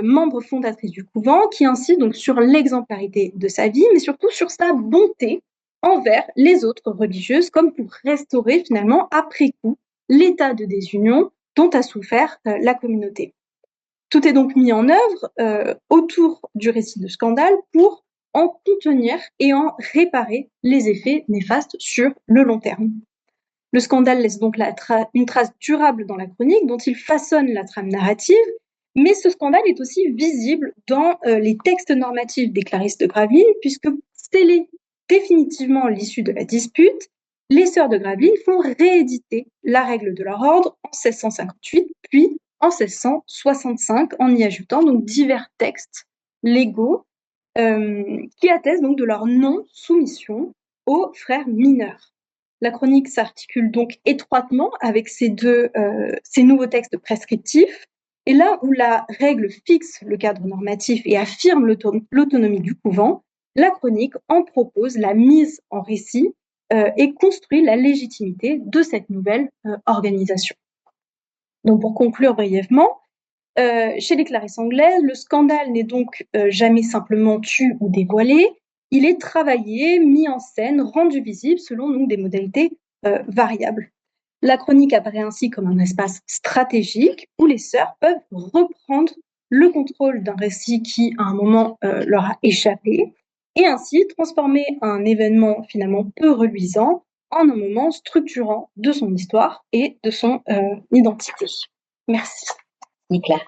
membre fondatrice du couvent, qui insiste donc sur l'exemplarité de sa vie, mais surtout sur sa bonté envers les autres religieuses, comme pour restaurer finalement, après coup, l'état de désunion dont a souffert la communauté. Tout est donc mis en œuvre autour du récit de scandale pour en contenir et en réparer les effets néfastes sur le long terme. Le scandale laisse donc une trace durable dans la chronique dont il façonne la trame narrative, mais ce scandale est aussi visible dans les textes normatifs des Clarisses de Gravelines, puisque scellés définitivement l'issue de la dispute, les sœurs de Gravelines font rééditer la règle de leur ordre en 1658, puis en 1665, en y ajoutant donc divers textes légaux qui attestent donc de leur non-soumission aux frères mineurs. La chronique s'articule donc étroitement avec ces nouveaux textes prescriptifs, et là où la règle fixe le cadre normatif et affirme l'autonomie du couvent, la chronique en propose la mise en récit et construit la légitimité de cette nouvelle organisation. Donc pour conclure brièvement, chez les Clarisses anglaises, le scandale n'est donc jamais simplement tu ou dévoilé, il est travaillé, mis en scène, rendu visible selon donc, des modalités variables. La chronique apparaît ainsi comme un espace stratégique où les sœurs peuvent reprendre le contrôle d'un récit qui, à un moment, leur a échappé, et ainsi transformer un événement finalement peu reluisant en un moment structurant de son histoire et de son identité. Merci. Claire.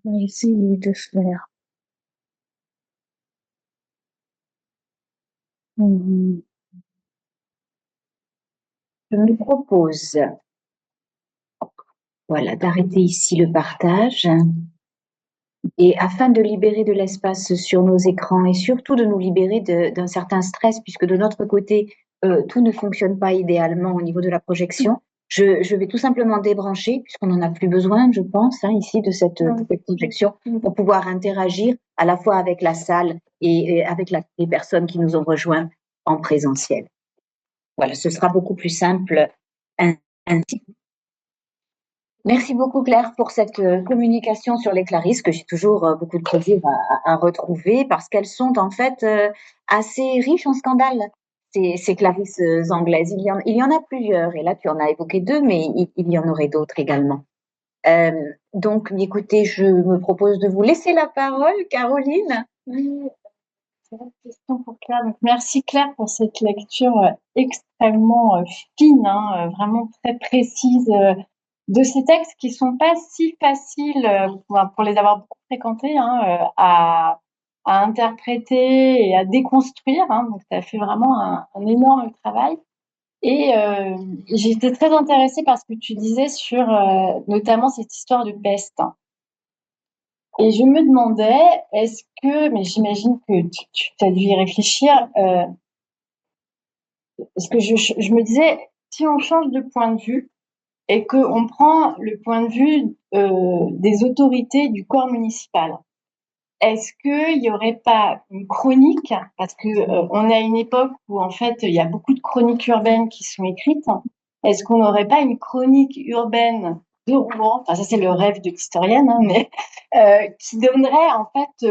On va essayer de faire. Je me propose, voilà, d'arrêter ici le partage. Et afin de libérer de l'espace sur nos écrans et surtout de nous libérer d'un certain stress, puisque de notre côté, tout ne fonctionne pas idéalement au niveau de la projection, je vais tout simplement débrancher, puisqu'on n'en a plus besoin, je pense, ici, de cette projection, pour pouvoir interagir à la fois avec la salle et avec les personnes qui nous ont rejoints en présentiel. Voilà, ce sera beaucoup plus simple ainsi. Merci beaucoup Claire pour cette communication sur les Clarisses que j'ai toujours beaucoup de plaisir à retrouver parce qu'elles sont en fait assez riches en scandales, ces Clarisses anglaises. Il y en a plusieurs et là tu en as évoqué deux, mais il y en aurait d'autres également. Donc écoutez, je me propose de vous laisser la parole, Caroline. Oui, c'est une question pour Claire. Donc, merci Claire pour cette lecture extrêmement fine, vraiment très précise de ces textes qui sont pas si faciles pour les avoir beaucoup fréquentés à interpréter et à déconstruire. Donc ça fait vraiment un énorme travail. Et j'ai été très intéressée par ce que tu disais sur notamment cette histoire de peste. Et je me demandais, mais j'imagine que tu as dû y réfléchir, parce que je me disais, si on change de point de vue et qu'on prend le point de vue des autorités du corps municipal, est-ce qu'il n'y aurait pas une chronique, parce que on est à une époque où en fait il y a beaucoup de chroniques urbaines qui sont écrites, est-ce qu'on n'aurait pas une chronique urbaine de Rouen, enfin ça c'est le rêve de l'historienne, mais qui donnerait en fait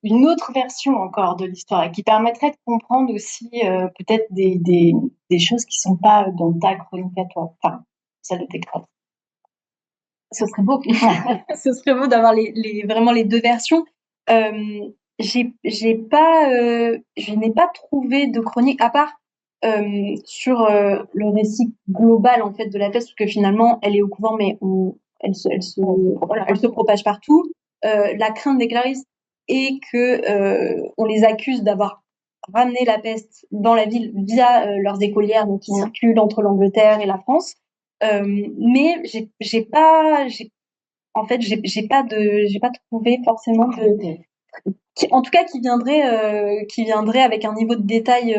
une autre version encore de l'histoire et qui permettrait de comprendre aussi peut-être des choses qui sont pas dans ta chronique à toi, enfin celle de tes chroniques. Ce serait beau. Ce serait beau d'avoir vraiment les deux versions. Je n'ai pas trouvé de chronique à part sur le récit global en fait de la peste, parce que finalement elle est au couvent, mais elle se propage partout. La crainte des Clarisses est que on les accuse d'avoir ramené la peste dans la ville via leurs écolières, donc qui circulent entre l'Angleterre et la France. Mais j'ai pas trouvé forcément en tout cas qui viendrait avec un niveau de détail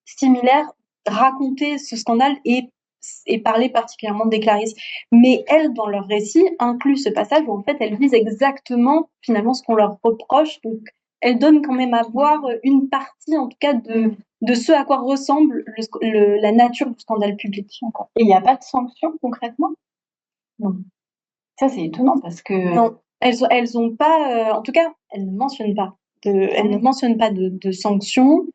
similaire raconter ce scandale et et parler particulièrement des Clarisses. Mais elles, dans leur récit, incluent ce passage où en fait elles disent exactement finalement ce qu'on leur reproche. Donc elles donnent quand même à voir une partie, en tout cas, de ce à quoi ressemble la nature du scandale public. Et il n'y a pas de sanction concrètement? Non. Ça, c'est étonnant parce que. Non, elles ont pas, en tout cas, elles ne mentionnent pas de sanctions.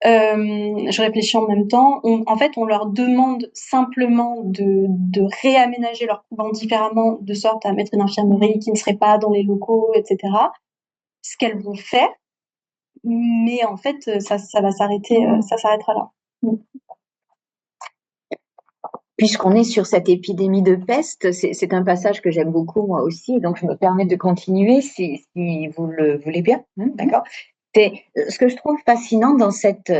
Je réfléchis en même temps. En fait, on leur demande simplement de réaménager leur couvent différemment, de sorte à mettre une infirmerie qui ne serait pas dans les locaux, etc. Ce qu'elles vont faire, mais en fait, ça va s'arrêter, ça s'arrêtera là. Puisqu'on est sur cette épidémie de peste, c'est un passage que j'aime beaucoup moi aussi, donc je me permets de continuer si vous le voulez bien, d'accord? Ce que je trouve fascinant dans cet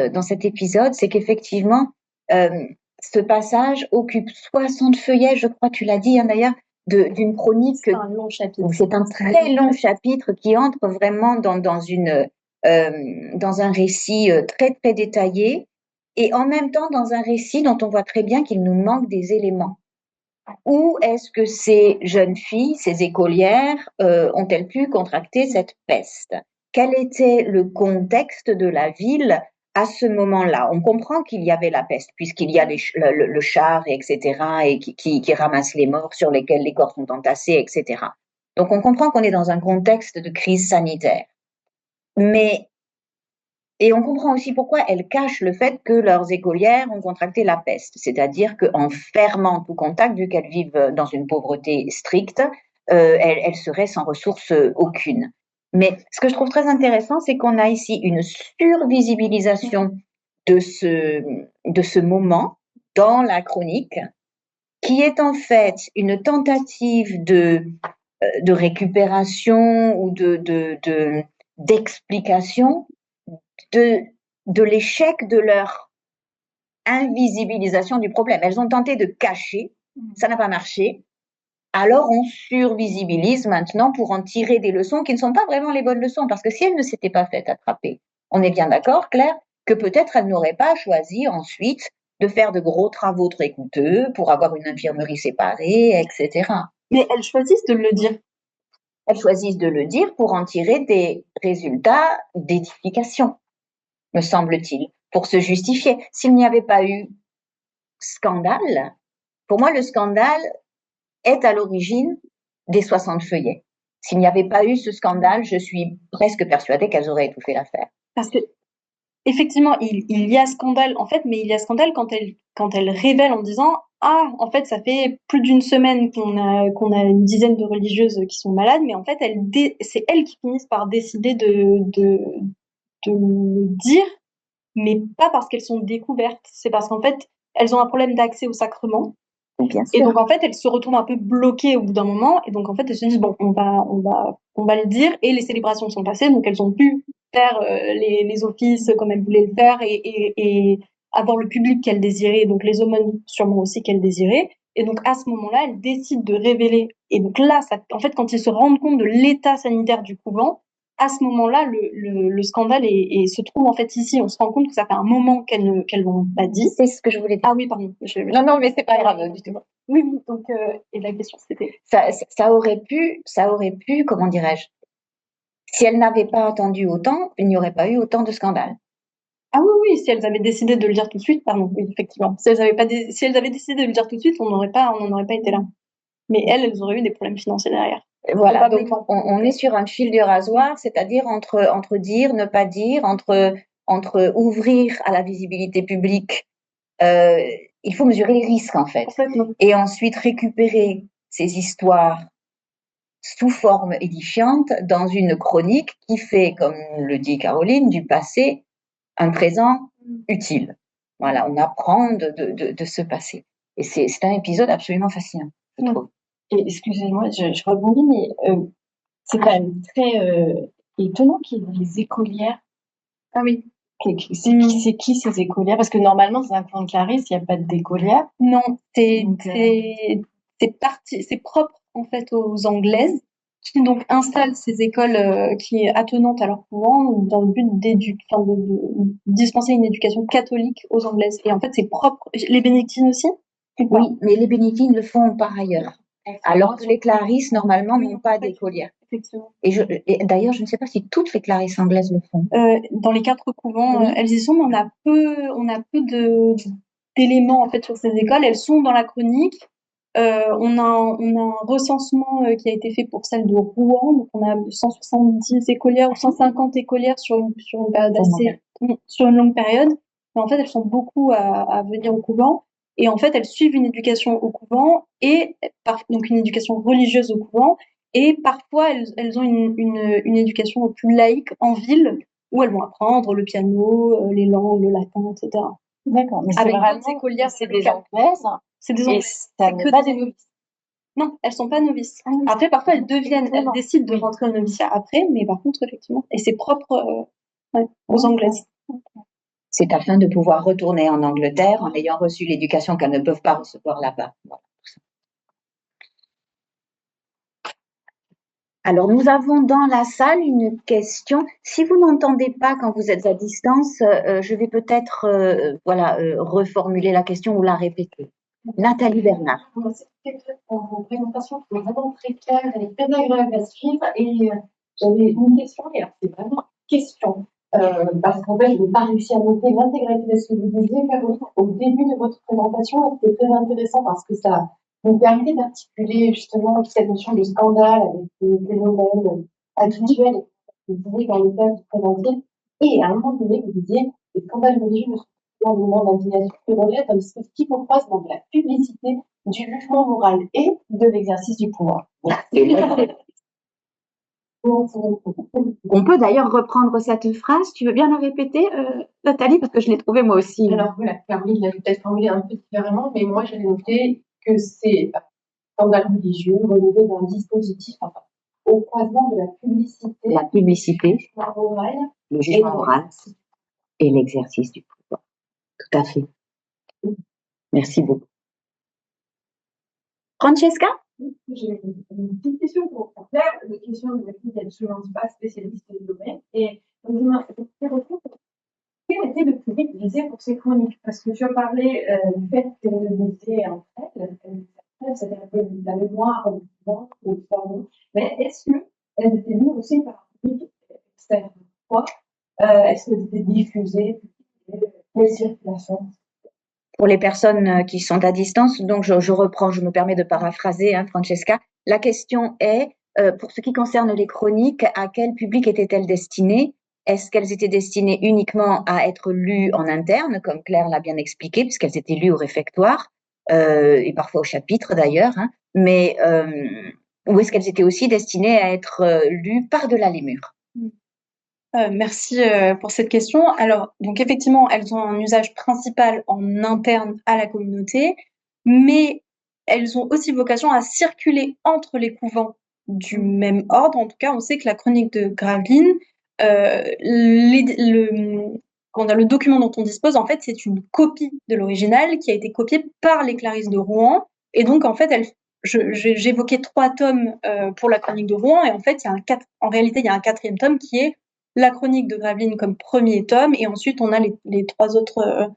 épisode, c'est qu'effectivement, ce passage occupe 60 feuillets, je crois, tu l'as dit d'ailleurs, d'une chronique. C'est un long chapitre. C'est un très long chapitre qui entre vraiment dans un récit très très détaillé, et en même temps dans un récit dont on voit très bien qu'il nous manque des éléments. Où est-ce que ces jeunes filles, ces écolières, ont-elles pu contracter cette peste? Quel était le contexte de la ville à ce moment-là? On comprend qu'il y avait la peste, puisqu'il y a le char, etc., et qui ramasse les morts sur lesquels les corps sont entassés, etc. Donc on comprend qu'on est dans un contexte de crise sanitaire. Et on comprend aussi pourquoi elles cachent le fait que leurs écolières ont contracté la peste, c'est-à-dire qu'en fermant tout contact, vu qu'elles vivent dans une pauvreté stricte, elles seraient sans ressources aucune. Mais ce que je trouve très intéressant, c'est qu'on a ici une survisibilisation de ce moment dans la chronique, qui est en fait une tentative de récupération ou d'explication de l'échec de leur invisibilisation du problème. Elles ont tenté de cacher, ça n'a pas marché, alors on survisibilise maintenant pour en tirer des leçons qui ne sont pas vraiment les bonnes leçons, parce que si elles ne s'étaient pas faites attraper, on est bien d'accord, Claire, que peut-être elles n'auraient pas choisi ensuite de faire de gros travaux très coûteux pour avoir une infirmerie séparée, etc. Mais elles choisissent de le dire. Elles choisissent de le dire pour en tirer des résultats d'édification, me semble-t-il, pour se justifier. S'il n'y avait pas eu scandale, pour moi, le scandale est à l'origine des 60 feuillets. S'il n'y avait pas eu ce scandale, je suis presque persuadée qu'elles auraient étouffé l'affaire. Parce que, effectivement, il y a scandale, en fait, mais il y a scandale quand elles révèlent en disant « Ah, en fait, ça fait plus d'une semaine qu'on a une dizaine de religieuses qui sont malades, mais en fait, c'est elles qui finissent par décider de le dire, mais pas parce qu'elles sont découvertes, c'est parce qu'en fait, elles ont un problème d'accès au sacrement. Bien sûr. Et donc, en fait, elles se retrouvent un peu bloquées au bout d'un moment, et donc, en fait, elles se disent, bon, on va le dire, et les célébrations sont passées, donc elles ont pu faire les offices comme elles voulaient le faire, et avoir le public qu'elles désiraient, donc les aumônes sûrement aussi qu'elles désiraient. Et donc, à ce moment-là, elles décident de révéler. Et donc là, en fait, quand ils se rendent compte de l'état sanitaire du couvent, à ce moment-là, le scandale se trouve en fait ici. On se rend compte que ça fait un moment qu'elles l'ont pas dit. C'est ce que je voulais dire. Ah oui, pardon. Non, mais c'est pas grave du tout. Oui, donc, et la question c'était. Ça aurait pu, comment dirais-je, si elles n'avaient pas attendu autant, il n'y aurait pas eu autant de scandales. Ah oui, si elles avaient décidé de le dire tout de suite, pardon, oui, effectivement. Si elles avaient décidé de le dire tout de suite, on n'en aurait pas été là. Mais elles auraient eu des problèmes financiers derrière. Voilà, donc on est sur un fil du rasoir, c'est-à-dire entre dire, ne pas dire, entre ouvrir à la visibilité publique, il faut mesurer les risques en fait, et ensuite récupérer ces histoires sous forme édifiante dans une chronique qui fait, comme le dit Caroline, du passé un présent utile. Voilà, on apprend de ce passé. Et c'est un épisode absolument fascinant, je trouve. Et excusez-moi, je rebondis, mais c'est quand même très étonnant qu'il y ait des écolières. Ah oui. C'est qui ces écolières? Parce que normalement, dans un couvent de Clarisse, il n'y a pas d'écolières. Non, c'est propre en fait aux Anglaises, qui donc installent ces écoles qui est attenante à leur couvent dans le but de dispenser une éducation catholique aux Anglaises. Et en fait, c'est propre. Les bénédictines aussi? Oui, mais les bénédictines le font par ailleurs. Alors que les clarisses, normalement, n'ont pas d'écolières. Effectivement. Et d'ailleurs, je ne sais pas si toutes les clarisses anglaises le font. Dans les 4 couvents, Oui. elles y sont, mais on a peu d'éléments en fait sur ces écoles. Elles sont dans la chronique. On a un recensement qui a été fait pour celle de Rouen. Donc on a 170 écolières ou 150 écolières sur une période sur une longue période. Mais en fait, elles sont beaucoup à venir au couvent. Et en fait, elles suivent une éducation au couvent et donc une éducation religieuse au couvent. Et parfois, elles ont une éducation plus laïque en ville où elles vont apprendre le piano, les langues, le latin, etc. D'accord, mais c'est Avec vraiment, d'autres écolières, c'est des anglaises, c'est des et anglaises. ça C'est n'est que pas des des novices. Non, elles sont pas novices. Ah oui. Après, parfois, elles décident de Oui. rentrer au noviciat après, mais par contre, effectivement, et c'est propre aux Anglaises. C'est afin de pouvoir retourner en Angleterre en ayant reçu l'éducation qu'elles ne peuvent pas recevoir là-bas. Voilà. Alors, nous avons dans la salle une question. Si vous n'entendez pas quand vous êtes à distance, je vais peut-être reformuler la question ou la répéter. Nathalie Bernard. Vos présentations sont vraiment très claires et très agréables à suivre. Et j'avais une question, et alors c'est vraiment une question, parce qu'en fait, je n'ai pas réussi à noter l'intégralité de ce que vous disiez, Caroline, au début de votre présentation. C'était très intéressant parce que ça vous permet d'articuler justement cette notion de scandale avec des phénomènes habituels que vous disiez dans le cadre du préventif. Et à un moment donné, vous disiez les scandales religieux ne sont pas un moment d'indignation qui relève d'un dispositif au croisement de la publicité, du jugement moral et de l'exercice du pouvoir. On peut d'ailleurs reprendre cette phrase. Tu veux bien la répéter, Nathalie, parce que je l'ai trouvée moi aussi. Alors voilà, Caroline l'a peut-être formulé un peu différemment, mais moi j'avais noté que c'est un scandale religieux relevé d'un dispositif au croisement de la publicité, le jugement moral et l'exercice du pouvoir. Tout à fait. Merci beaucoup. Francesca? J'ai une petite question pour Claire. La question de la fille, elle ne se lance pas spécialiste du domaine. Et donc, je m'interrogeais quel était le public visé pour ces chroniques? Parce que tu as parlé du fait qu'elles lisaient en fait, c'était un peu la mémoire du vent ou du pardon. Mais est-ce qu'elles étaient lues aussi par un public externe? Est-ce qu'elles étaient diffusées? Quelle circulation? Pour les personnes qui sont à distance, donc je reprends, je me permets de paraphraser, Francesca. La question est, pour ce qui concerne les chroniques, à quel public étaient-elles destinées? Est-ce qu'elles étaient destinées uniquement à être lues en interne, comme Claire l'a bien expliqué, puisqu'elles étaient lues au réfectoire, et parfois au chapitre d'ailleurs, mais ou est-ce qu'elles étaient aussi destinées à être lues par-delà les murs? Merci pour cette question. Alors, donc effectivement, elles ont un usage principal en interne à la communauté, mais elles ont aussi vocation à circuler entre les couvents du même ordre. En tout cas, on sait que la chronique de Gravelines, le document dont on dispose, en fait, c'est une copie de l'original qui a été copiée par les Clarisses de Rouen. Et donc, en fait, j'évoquais 3 tomes pour la chronique de Rouen, et en fait, en réalité, il y a un 4e tome qui est la chronique de Gravelines comme premier tome, et ensuite on a les 3 autres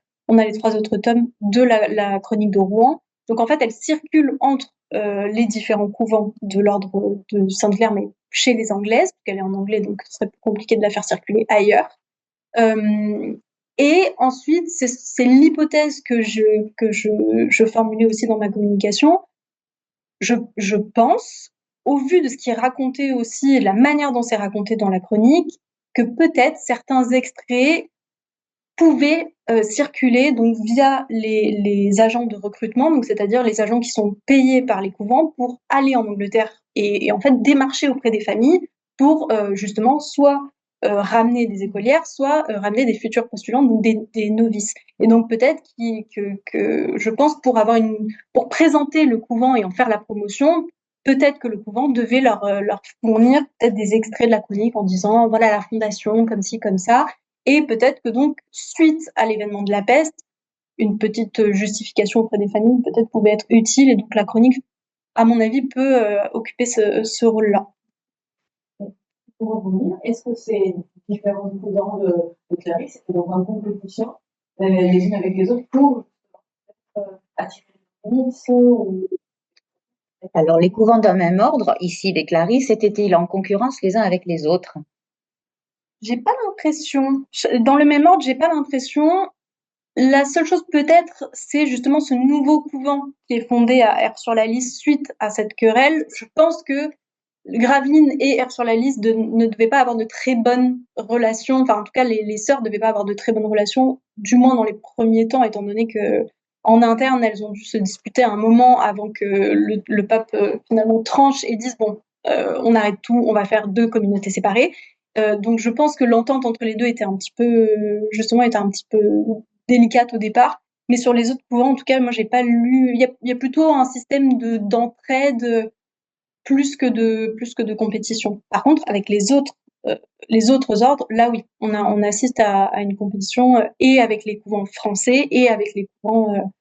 tomes de la chronique de Rouen. Donc en fait, elle circule entre les différents couvents de l'ordre de Sainte-Claire, mais chez les Anglaises, parce qu'elle est en anglais, donc ce serait plus compliqué de la faire circuler ailleurs. Et ensuite, c'est l'hypothèse que je formulais aussi dans ma communication. Je pense, au vu de ce qui est raconté aussi, et de la manière dont c'est raconté dans la chronique, que peut-être certains extraits pouvaient circuler donc via les agents de recrutement, donc c'est-à-dire les agents qui sont payés par les couvents pour aller en Angleterre et en fait démarcher auprès des familles pour justement soit ramener des écolières, soit ramener des futurs postulants, donc des novices. Et donc peut-être que je pense pour présenter le couvent et en faire la promotion, peut-être que le couvent devait leur fournir peut-être des extraits de la chronique en disant voilà la fondation comme ci comme ça, et peut-être que donc suite à l'événement de la peste, une petite justification auprès des familles peut-être pouvait être utile, et donc la chronique, à mon avis, peut occuper ce rôle-là. Pour revenir, est-ce que ces différents couvents de Clarisse étaient donc en compétition les unes avec les autres pour attirer mix Alors, les couvents d'un même ordre, ici les Clarisses, étaient-ils en concurrence les uns avec les autres? J'ai pas l'impression. Dans le même ordre, j'ai pas l'impression. La seule chose peut-être, c'est justement ce nouveau couvent qui est fondé à Aire-sur-la-Lys suite à cette querelle. Je pense que Gravelines et Aire-sur-la-Lys ne devaient pas avoir de très bonnes relations. Enfin, en tout cas, les sœurs ne devaient pas avoir de très bonnes relations, du moins dans les premiers temps, étant donné que en interne, elles ont dû se disputer un moment avant que le pape finalement tranche et dise bon, on arrête tout, on va faire 2 communautés séparées. Donc, je pense que l'entente entre les deux était un petit peu, justement, était un petit peu délicate au départ. Mais sur les autres couvents, en tout cas, moi, j'ai pas lu. Il y a plutôt un système d'entraide plus que de compétition. Par contre, avec les autres ordres, là oui, on assiste à une compétition et avec les couvents français et avec les couvents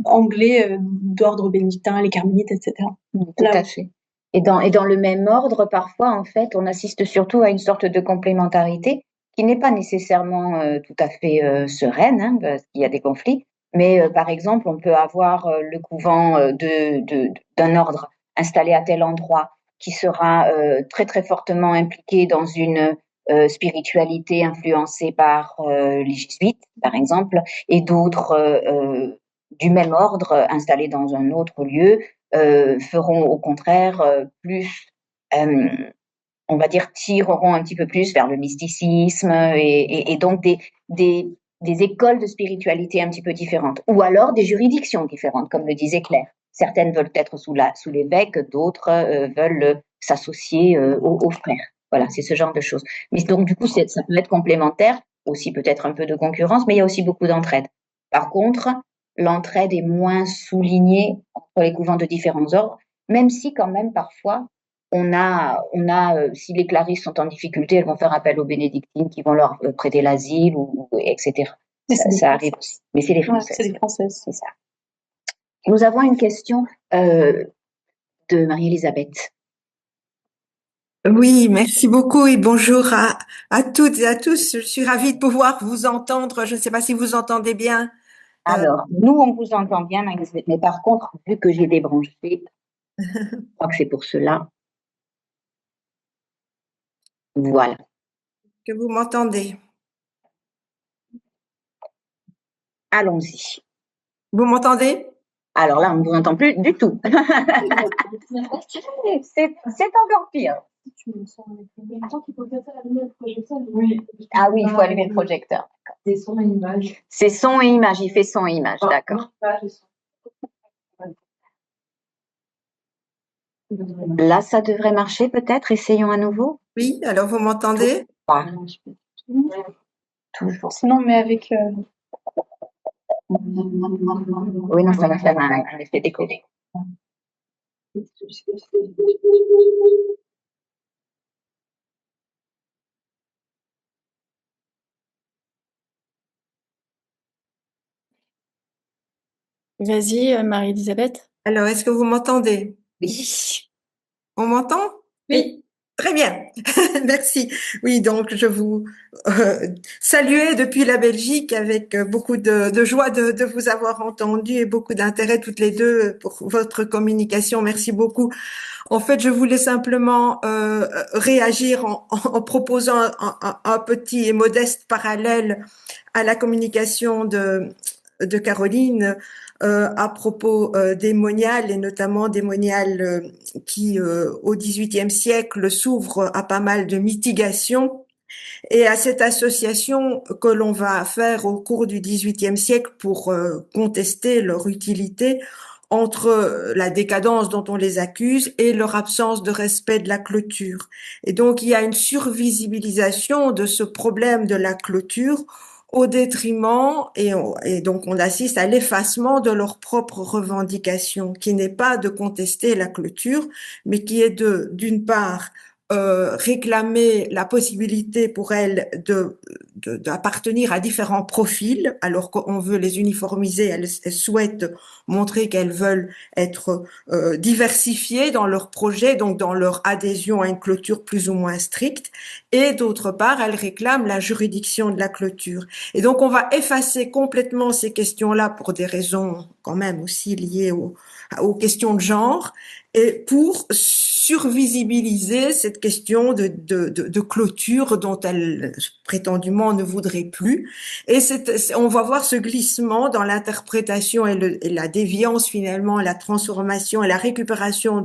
anglais d'ordre bénédictin, les carmélites, etc. Tout à fait. Et dans le même ordre, parfois, en fait, on assiste surtout à une sorte de complémentarité qui n'est pas nécessairement tout à fait sereine, hein, parce qu'il y a des conflits. Mais par exemple, on peut avoir le couvent d'un ordre installé à tel endroit qui sera très très fortement impliqué dans une spiritualité influencée par les jésuites, par exemple, et d'autres du même ordre installés dans un autre lieu feront au contraire plus, on va dire, tireront un petit peu plus vers le mysticisme et donc des écoles de spiritualité un petit peu différentes, ou alors des juridictions différentes, comme le disait Claire. Certaines veulent être sous l'évêque, d'autres veulent s'associer aux frères. Voilà, c'est ce genre de choses. Mais donc, du coup, ça peut être complémentaire, aussi peut-être un peu de concurrence, mais il y a aussi beaucoup d'entraide. Par contre, l'entraide est moins soulignée entre les couvents de différents ordres, même si quand même parfois si les clarisses sont en difficulté, elles vont faire appel aux bénédictines qui vont leur prêter l'asile, etc. Ça arrive aussi. Mais c'est les Françaises. C'est les Françaises, c'est ça. Nous avons une question de Marie-Elisabeth. Oui, merci beaucoup et bonjour à toutes et à tous. Je suis ravie de pouvoir vous entendre. Je ne sais pas si vous entendez bien. Alors, nous, on vous entend bien, Marie-Elisabeth, mais par contre, vu que j'ai débranché, je crois que c'est pour cela. Voilà. Que vous m'entendez. Allons-y. Vous m'entendez? Alors là, on ne vous entend plus du tout. C'est encore pire. Oui. Ah oui, il faut allumer le projecteur. C'est son et image. C'est son et image, il fait son et image, d'accord. Là, ça devrait marcher peut-être. Essayons à nouveau. Oui, alors vous m'entendez? Toujours. Sinon, mais avec... Oui, non, ça va faire un effet d'écho. Vas-y, Marie-Elisabeth. Alors, est-ce que vous m'entendez? Oui. On m'entend? Oui. Très bien, merci. Oui, donc je vous saluais depuis la Belgique avec beaucoup de joie de vous avoir entendu et beaucoup d'intérêt toutes les deux pour votre communication. Merci beaucoup. En fait, je voulais simplement réagir en proposant un petit et modeste parallèle à la communication de Caroline à propos des moniales et notamment des moniales qui, au XVIIIe siècle, s'ouvrent à pas mal de mitigations et à cette association que l'on va faire au cours du XVIIIe siècle pour contester leur utilité entre la décadence dont on les accuse et leur absence de respect de la clôture. Et donc, il y a une survisibilisation de ce problème de la clôture au détriment, et donc on assiste à l'effacement de leurs propres revendications, qui n'est pas de contester la clôture, mais qui est d'une part, réclamer la possibilité pour elles d'appartenir à différents profils, alors qu'on veut les uniformiser, elles souhaitent montrer qu'elles veulent être diversifiées dans leur projet, donc dans leur adhésion à une clôture plus ou moins stricte, et d'autre part, elles réclament la juridiction de la clôture. Et donc, on va effacer complètement ces questions-là pour des raisons quand même aussi liées aux questions de genre, et pour survisibiliser cette question de clôture dont elle prétendument ne voudrait plus. Et on va voir ce glissement dans l'interprétation et la déviance finalement, la transformation et la récupération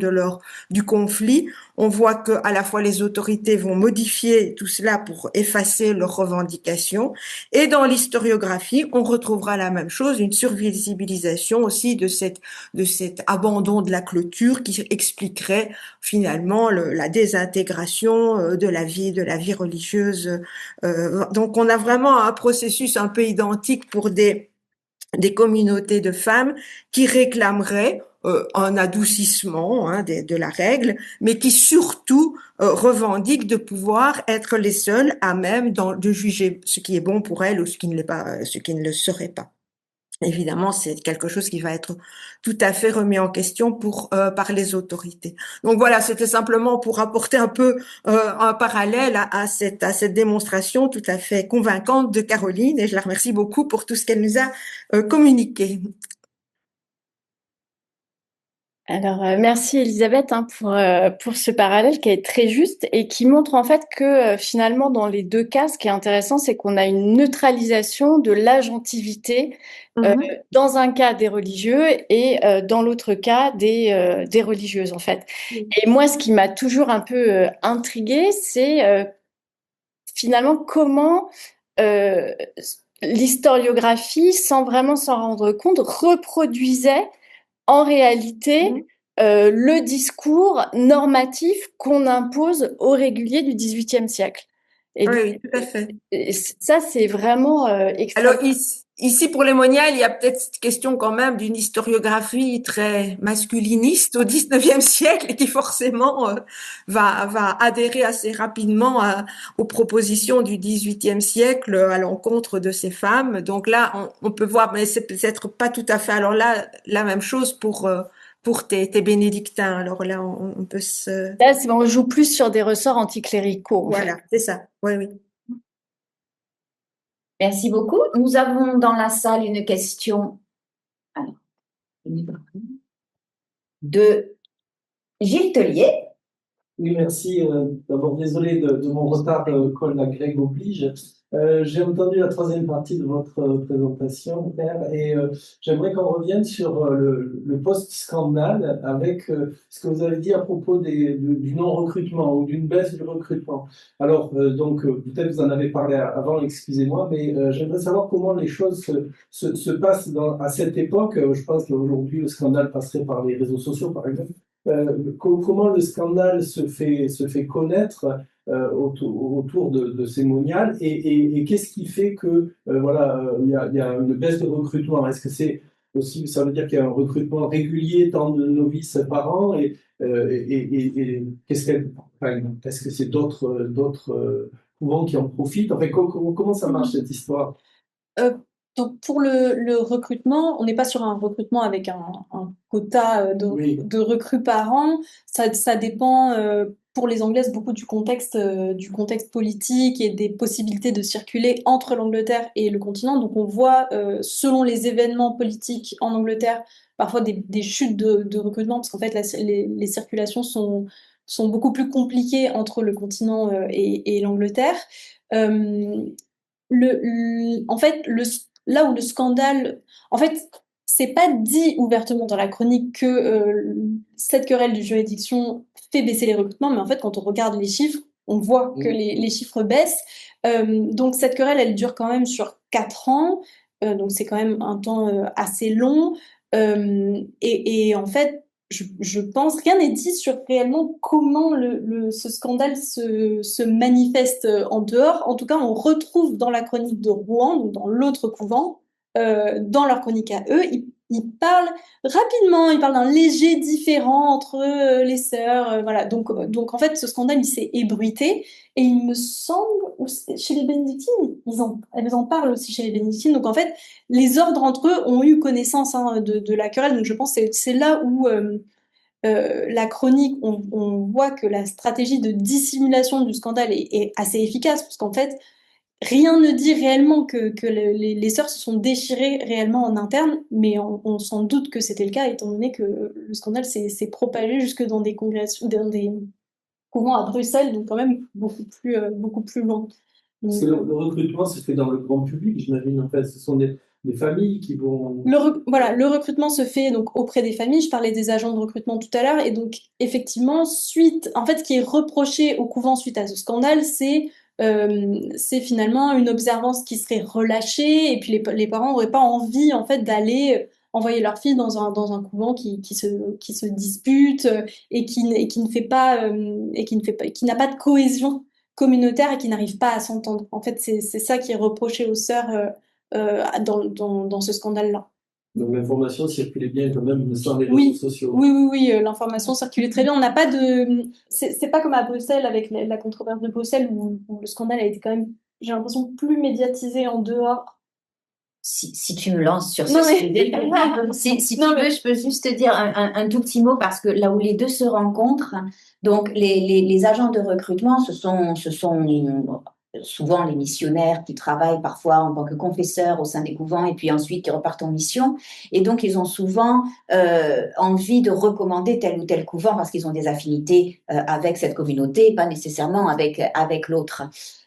du conflit. On voit que à la fois les autorités vont modifier tout cela pour effacer leurs revendications, et dans l'historiographie, on retrouvera la même chose, une survisibilisation aussi de cet abandon de la clôture qui expliquerait finalement la désintégration de la vie religieuse. Donc on a vraiment un processus un peu identique pour des communautés de femmes qui réclameraient un adoucissement de la règle, mais qui surtout revendiquent de pouvoir être les seules à même de juger ce qui est bon pour elles ou ce qui ne l'est pas, ce qui ne le serait pas. Évidemment, c'est quelque chose qui va être tout à fait remis en question par les autorités. Donc voilà, c'était simplement pour apporter un peu un parallèle à cette démonstration tout à fait convaincante de Caroline, et je la remercie beaucoup pour tout ce qu'elle nous a communiqué. Alors, merci Elisabeth pour ce parallèle qui est très juste et qui montre en fait que finalement dans les deux cas, ce qui est intéressant, c'est qu'on a une neutralisation de l'agentivité dans un cas des religieux et dans l'autre cas des religieuses en fait. Et moi, ce qui m'a toujours un peu intriguée, c'est finalement comment l'historiographie, sans vraiment s'en rendre compte, reproduisait en réalité le discours normatif qu'on impose aux réguliers du XVIIIe siècle. Et oui, tout à fait. Ça, c'est vraiment extrêmement... Alors ici, pour les moniales, il y a peut-être cette question quand même d'une historiographie très masculiniste au XIXe siècle et qui forcément va adhérer assez rapidement aux propositions du XVIIIe siècle à l'encontre de ces femmes. Donc là, on peut voir, mais c'est peut-être pas tout à fait. Alors là, la même chose pour tes bénédictins. Alors là, on peut se... Là, on joue plus sur des ressorts anticléricaux. Voilà, c'est ça. Oui, oui. Merci beaucoup. Nous avons dans la salle une question de Gilles Tellier. Oui, merci. D'abord, désolé de mon retard, col à Greg oblige. J'ai entendu la troisième partie de votre présentation, Claire, et j'aimerais qu'on revienne sur le post-scandale avec ce que vous avez dit à propos du non-recrutement ou d'une baisse du recrutement. Alors, peut-être vous en avez parlé avant, excusez-moi, mais j'aimerais savoir comment les choses se passent à cette époque. Je pense qu'aujourd'hui, le scandale passerait par les réseaux sociaux, par exemple. Comment le scandale se fait connaître autour de ces moniales et qu'est-ce qui fait que il y a une baisse de recrutement? Est-ce que c'est aussi, ça veut dire qu'il y a un recrutement régulier tant de novices par an et est-ce que c'est d'autres couvents qui en profitent? Enfin, comment ça marche cette histoire? Donc pour le recrutement, on n'est pas sur un recrutement avec un quota de recrues par an. Ça dépend pour les Anglaises beaucoup du contexte politique et des possibilités de circuler entre l'Angleterre et le continent. Donc on voit selon les événements politiques en Angleterre parfois des chutes de recrutement parce qu'en fait les circulations sont beaucoup plus compliquées entre le continent et l'Angleterre. En fait, là où le scandale, en fait, c'est pas dit ouvertement dans la chronique que cette querelle de juridiction fait baisser les recrutements, mais en fait, quand on regarde les chiffres, on voit que les chiffres baissent. Donc cette querelle, elle dure quand même sur 4 ans, donc c'est quand même un temps assez long. Et en fait, je pense, rien n'est dit sur réellement comment ce scandale se manifeste en dehors. En tout cas, on retrouve dans la chronique de Rouen, donc dans l'autre couvent, dans leur chronique à eux, ils parlent rapidement, ils parlent d'un léger différend entre les sœurs. Voilà. Donc, en fait, ce scandale, il s'est ébruité. Et il me semble, chez les bénédictines, elles en parlent aussi chez les bénédictines. Donc, en fait, les ordres entre eux ont eu connaissance de la querelle. Donc, je pense que c'est là où la chronique, on voit que la stratégie de dissimulation du scandale est assez efficace, parce qu'en fait, rien ne dit réellement que les sœurs se sont déchirées réellement en interne, mais on s'en doute que c'était le cas, étant donné que le scandale s'est propagé jusque dans des congrégations, dans des couvents à Bruxelles, donc quand même beaucoup plus loin. Parce que le recrutement se fait dans le grand public, j'imagine, en fait. Ce sont des familles qui vont... Voilà, le recrutement se fait donc auprès des familles. Je parlais des agents de recrutement tout à l'heure. Et donc, effectivement, en fait, ce qui est reproché au couvent suite à ce scandale, c'est finalement une observance qui serait relâchée. Et puis, les parents n'auraient pas envie, en fait, d'aller envoyer leur fille dans un couvent qui se dispute et qui ne fait pas, qui n'a pas de cohésion communautaire et qui n'arrive pas à s'entendre. En fait, c'est ça qui est reproché aux sœurs dans ce scandale-là. Donc l'information circulait bien quand même sans les réseaux sociaux. Oui, l'information circulait très bien. On n'a pas de... C'est pas comme à Bruxelles avec la controverse de Bruxelles où le scandale a été quand même, j'ai l'impression, plus médiatisé en dehors. Si tu me lances sur Non, ce mais- sujet, si Non, tu mais- veux, je peux juste te dire un tout petit mot parce que là où les deux se rencontrent, donc les agents de recrutement, ce sont souvent les missionnaires qui travaillent parfois en tant que confesseurs au sein des couvents et puis ensuite qui repartent en mission. Et donc, ils ont souvent envie de recommander tel ou tel couvent parce qu'ils ont des affinités avec cette communauté, pas nécessairement avec l'autre.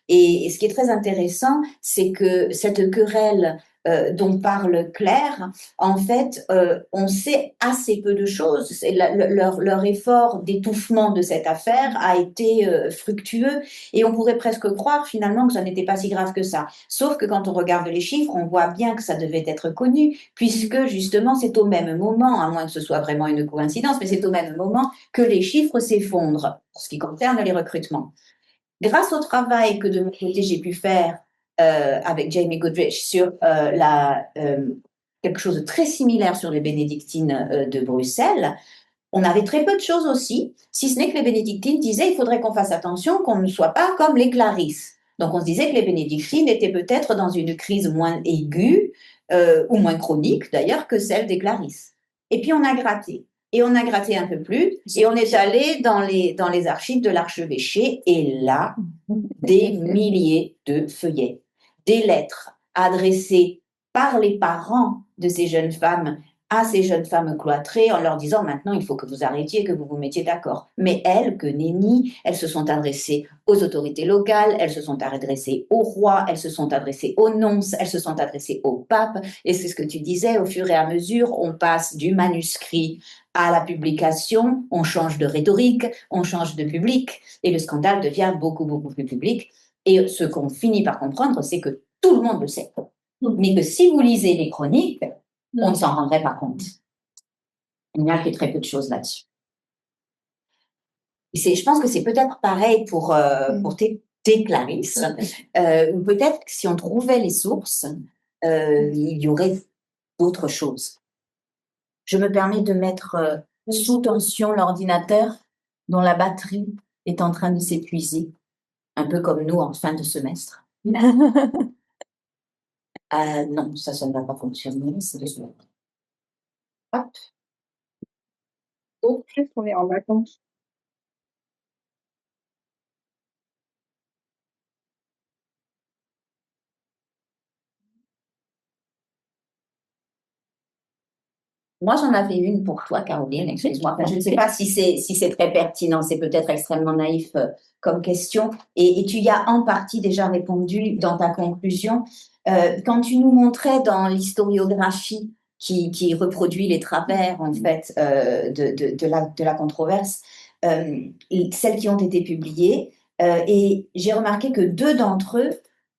Et ce qui est très intéressant, c'est que cette querelle dont parle Claire, en fait, on sait assez peu de choses. Leur effort d'étouffement de cette affaire a été fructueux et on pourrait presque croire finalement que ça n'était pas si grave que ça. Sauf que quand on regarde les chiffres, on voit bien que ça devait être connu, puisque justement c'est au même moment, à moins que ce soit vraiment une coïncidence, mais c'est au même moment que les chiffres s'effondrent pour ce qui concerne les recrutements. Grâce au travail que de mon côté j'ai pu faire avec Jamie Goodrich sur quelque chose de très similaire sur les bénédictines de Bruxelles, on avait très peu de choses aussi, si ce n'est que les bénédictines disaient il faudrait qu'on fasse attention qu'on ne soit pas comme les Clarisses. Donc on se disait que les bénédictines étaient peut-être dans une crise moins aiguë ou moins chronique d'ailleurs que celle des Clarisses. Et puis on a gratté. Et on a gratté un peu plus, et on est allé dans les archives de l'archevêché, et là, des milliers de feuillets, des lettres adressées par les parents de ces jeunes femmes à ces jeunes femmes cloîtrées en leur disant maintenant il faut que vous arrêtiez, que vous vous mettiez d'accord. Mais elles, que nenni, elles se sont adressées aux autorités locales, elles se sont adressées au roi, elles se sont adressées aux nonces, elles se sont adressées au pape. Et c'est ce que tu disais, au fur et à mesure, on passe du manuscrit à la publication, on change de rhétorique, on change de public, et le scandale devient beaucoup plus public. Et ce qu'on finit par comprendre, c'est que tout le monde le sait. Mais que si vous lisez les chroniques, on ne s'en rendrait pas compte. Il n'y a que très peu de choses là-dessus. Je pense que c'est peut-être pareil pour tes Clarisse. Ou peut-être que si on trouvait les sources, il y aurait d'autres choses. Je me permets de mettre sous tension l'ordinateur dont la batterie est en train de s'épuiser, un peu comme nous en fin de semestre. Non, ça ne va pas fonctionner. C'est hop. Donc, qu'est-ce qu'on est en vacances? Moi, j'en avais une pour toi, Caroline, excuse-moi. Enfin, je ne sais pas si c'est très pertinent, c'est peut-être extrêmement naïf comme question. Et tu y as en partie déjà répondu dans ta conclusion. Quand tu nous montrais dans l'historiographie qui reproduit les travers, en fait, de la controverse, celles qui ont été publiées, et j'ai remarqué que 2 d'entre eux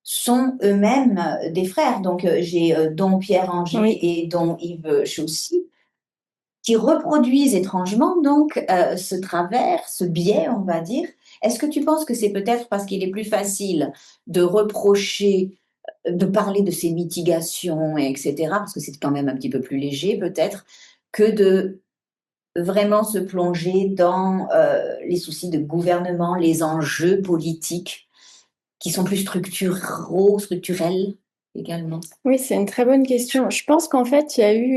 sont eux-mêmes des frères. Donc, j'ai dont Pierre Angers et dont Yves Chaussy, qui reproduisent étrangement donc ce travers, ce biais, on va dire. Est-ce que tu penses que c'est peut-être parce qu'il est plus facile de reprocher, de parler de ces mitigations, etc., parce que c'est quand même un petit peu plus léger peut-être, que de vraiment se plonger dans les soucis de gouvernement, les enjeux politiques qui sont plus structurels également? Oui, c'est une très bonne question. Je pense qu'en fait, il y a eu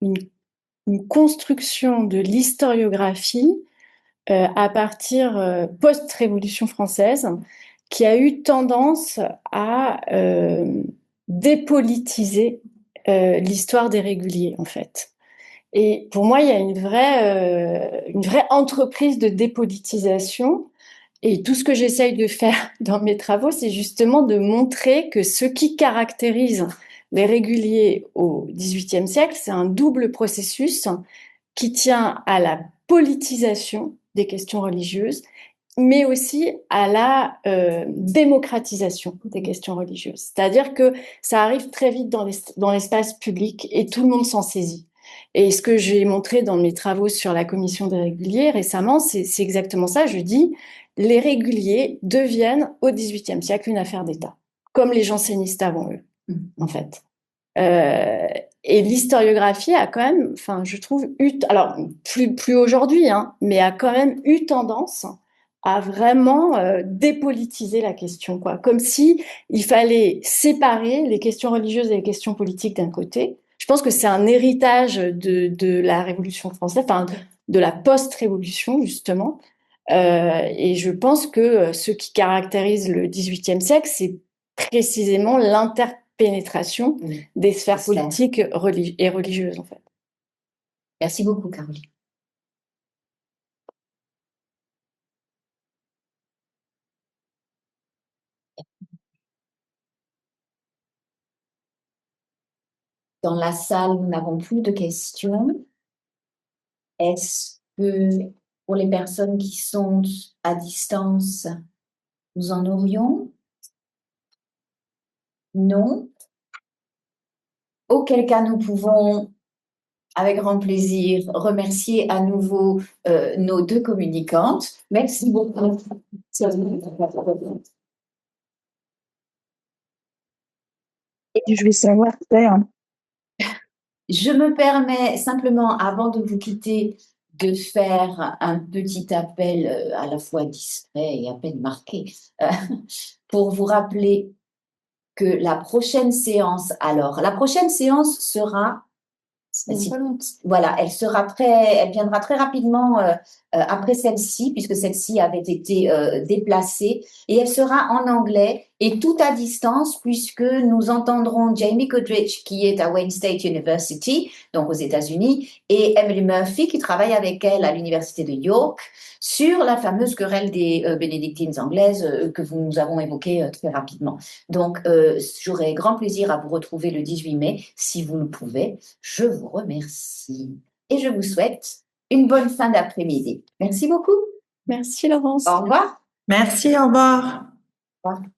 une construction de l'historiographie à partir post-Révolution française qui a eu tendance à dépolitiser l'histoire des réguliers, en fait. Et pour moi, il y a une vraie entreprise de dépolitisation. Et tout ce que j'essaye de faire dans mes travaux, c'est justement de montrer que ce qui caractérise les réguliers au XVIIIe siècle, c'est un double processus qui tient à la politisation des questions religieuses, mais aussi à la démocratisation des questions religieuses. C'est-à-dire que ça arrive très vite dans l'espace public et tout le monde s'en saisit. Et ce que j'ai montré dans mes travaux sur la commission des réguliers récemment, c'est exactement ça. Je dis, les réguliers deviennent au XVIIIe siècle une affaire d'État, comme les jansénistes avant eux, en fait. Et l'historiographie a quand même, enfin, je trouve, alors plus aujourd'hui, hein, mais a quand même eu tendance à vraiment dépolitiser la question, quoi. Comme si il fallait séparer les questions religieuses et les questions politiques d'un côté. Je pense que c'est un héritage de la Révolution française, enfin de la post-révolution justement. Et je pense que ce qui caractérise le XVIIIe siècle, c'est précisément l'interpénétration des sphères politiques et religieuses, en fait. Merci beaucoup, Caroline. Dans la salle, nous n'avons plus de questions. Est-ce que pour les personnes qui sont à distance, nous en aurions? Non. Auquel cas, nous pouvons, avec grand plaisir, remercier à nouveau nos deux communicantes. Merci beaucoup. Et je vais savoir faire. Je me permets simplement, avant de vous quitter, de faire un petit appel à la fois discret et à peine marqué pour vous rappeler que la prochaine séance sera voilà, elle viendra très rapidement après celle-ci, puisque celle-ci avait été déplacée, et elle sera en anglais et tout à distance, puisque nous entendrons Jamie Goodrich, qui est à Wayne State University, donc aux États-Unis, et Emily Murphy, qui travaille avec elle à l'université de York, sur la fameuse querelle des bénédictines anglaises que nous avons évoquée très rapidement. Donc, j'aurai grand plaisir à vous retrouver le 18 mai, si vous le pouvez. Je vous remercie et je vous souhaite une bonne fin d'après-midi. Merci beaucoup. Merci, Laurence. Au revoir. Merci, au revoir. Au revoir.